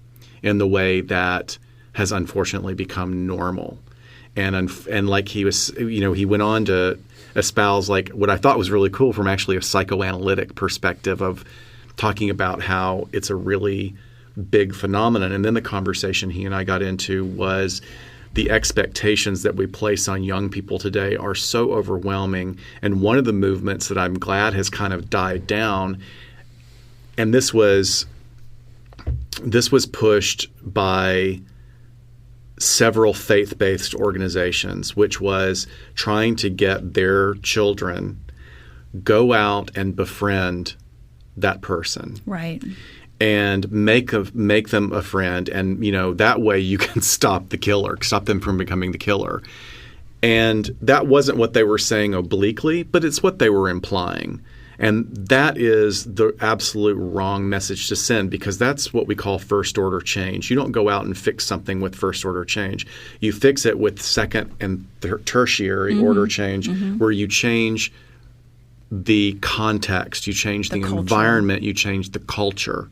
in the way that has unfortunately become normal. And like he was, he went on to espouse like what I thought was really cool from actually a psychoanalytic perspective of talking about how it's a really big phenomenon. And then the conversation he and I got into was the expectations that we place on young people today are so overwhelming. And one of the movements that I'm glad has kind of died down, and this was pushed by several faith-based organizations, which was trying to get their children go out and befriend that person. Right. And make them a friend, and that way you can stop them from becoming the killer. And that wasn't what they were saying obliquely, but it's what they were implying. And that is the absolute wrong message to send, because that's what we call first order change. You don't go out and fix something with first order change. You fix it with second and tertiary order change, where you change the context, you change the environment, you change the culture.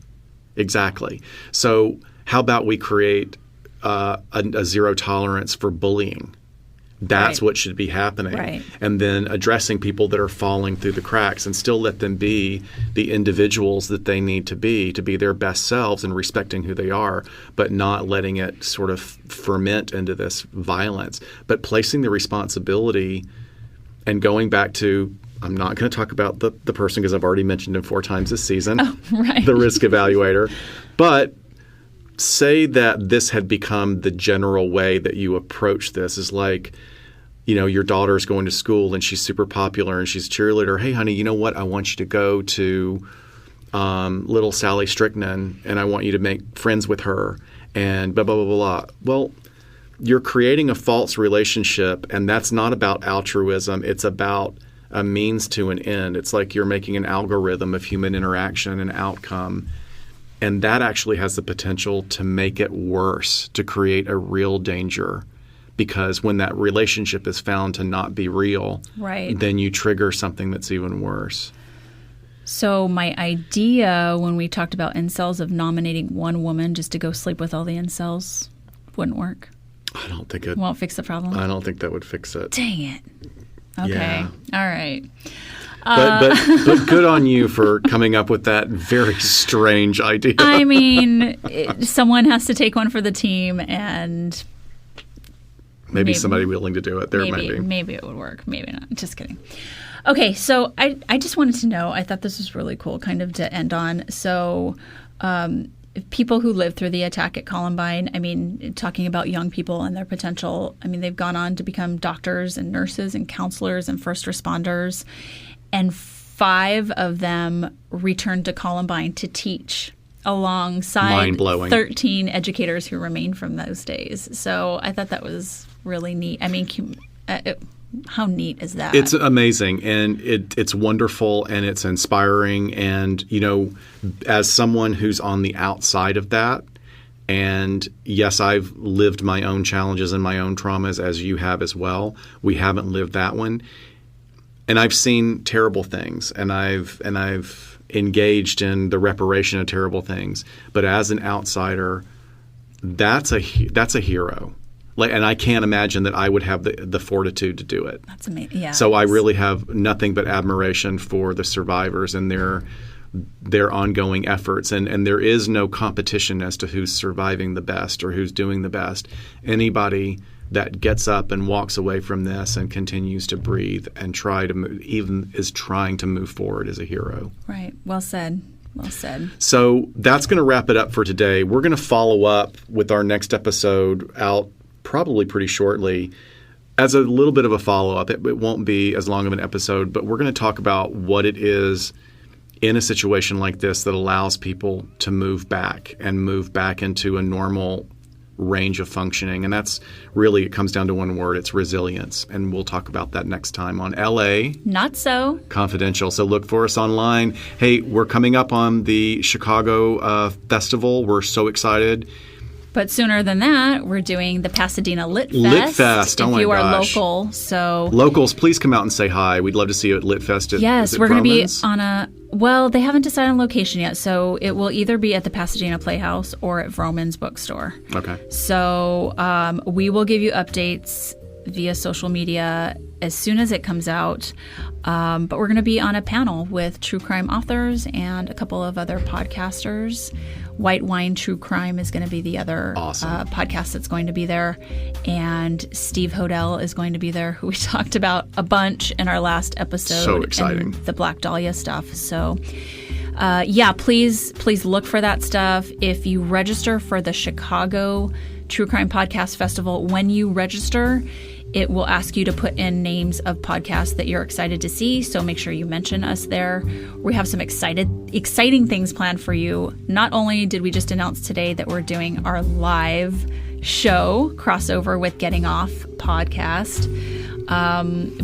Exactly. So how about we create a zero tolerance for bullying? That's what should be happening. Right. And then addressing people that are falling through the cracks and still let them be the individuals that they need to be their best selves and respecting who they are, but not letting it sort of ferment into this violence. But placing the responsibility and going back to, I'm not going to talk about the person because I've already mentioned him 4 times this season, the risk evaluator. But say that this had become the general way that you approach this is like, your daughter's going to school and she's super popular and she's a cheerleader. Hey, honey, you know what? I want you to go to little Sally Strickland and I want you to make friends with her and blah, blah, blah, blah. Well, you're creating a false relationship, and that's not about altruism. It's about a means to an end. It's like you're making an algorithm of human interaction and outcome. And that actually has the potential to make it worse, to create a real danger. Because when that relationship is found to not be real, then you trigger something that's even worse. So my idea when we talked about incels of nominating one woman just to go sleep with all the incels wouldn't work. I don't think it won't fix the problem. I don't think that would fix it. Dang it. Okay. Yeah. All right. But good on you for coming up with that very strange idea. I mean, someone has to take one for the team, and maybe somebody willing to do it. Maybe it would work. Maybe not. Just kidding. Okay, so I just wanted to know, I thought this was really cool kind of to end on. So people who lived through the attack at Columbine, I mean, talking about young people and their potential, I mean, they've gone on to become doctors and nurses and counselors and first responders. And 5 of them returned to Columbine to teach alongside Mind-blowing. 13 educators who remained from those days. So I thought that was really neat. I mean, how neat is that? It's amazing, and it's wonderful, and it's inspiring. And, as someone who's on the outside of that, and yes, I've lived my own challenges and my own traumas, as you have as well. We haven't lived that one. And I've seen terrible things, and I've engaged in the reparation of terrible things. But as an outsider, that's a hero. And I can't imagine that I would have the fortitude to do it. That's amazing. Yeah. So I really have nothing but admiration for the survivors and their ongoing efforts. And there is no competition as to who's surviving the best or who's doing the best. Anybody that gets up and walks away from this and continues to breathe and is trying to move forward is a hero. Right. Well said. Well said. So that's going to wrap it up for today. We're going to follow up with our next episode out probably pretty shortly as a little bit of a follow-up. It won't be as long of an episode, but we're going to talk about what it is in a situation like this that allows people to move back into a normal range of functioning. And that's really, it comes down to one word. It's resilience. And we'll talk about that next time on LA Not So Confidential. So look for us online. Hey, we're coming up on the Chicago Festival. We're so excited. But sooner than that, we're doing the Pasadena Lit Fest. Lit Fest. Oh my gosh. If you are local. So locals, please come out and say hi. We'd love to see you at Lit Fest. Yes, we're going to be on well, they haven't decided on location yet. So it will either be at the Pasadena Playhouse or at Vroman's Bookstore. Okay. So we will give you updates via social media as soon as it comes out. But we're going to be on a panel with true crime authors and a couple of other podcasters. White Wine True Crime is going to be the other podcast that's going to be there. And Steve Hodel is going to be there, who we talked about a bunch in our last episode. So exciting. The Black Dahlia stuff. So please look for that stuff. If you register for the Chicago True Crime Podcast Festival, when you register, it will ask you to put in names of podcasts that you're excited to see, so make sure you mention us there. We have some exciting things planned for you. Not only did we just announce today that we're doing our live show crossover with Getting Off podcast,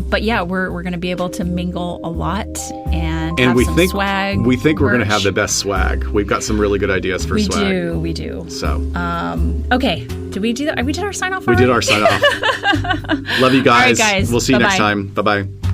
but yeah, we're going to be able to mingle a lot and have some swag. We think we're going to have the best swag. We've got some really good ideas for swag. We do. So, okay. Did we do that? We did our sign off. We did our sign off. Love you guys. All right, guys. We'll see you Bye-bye. next time. Bye bye.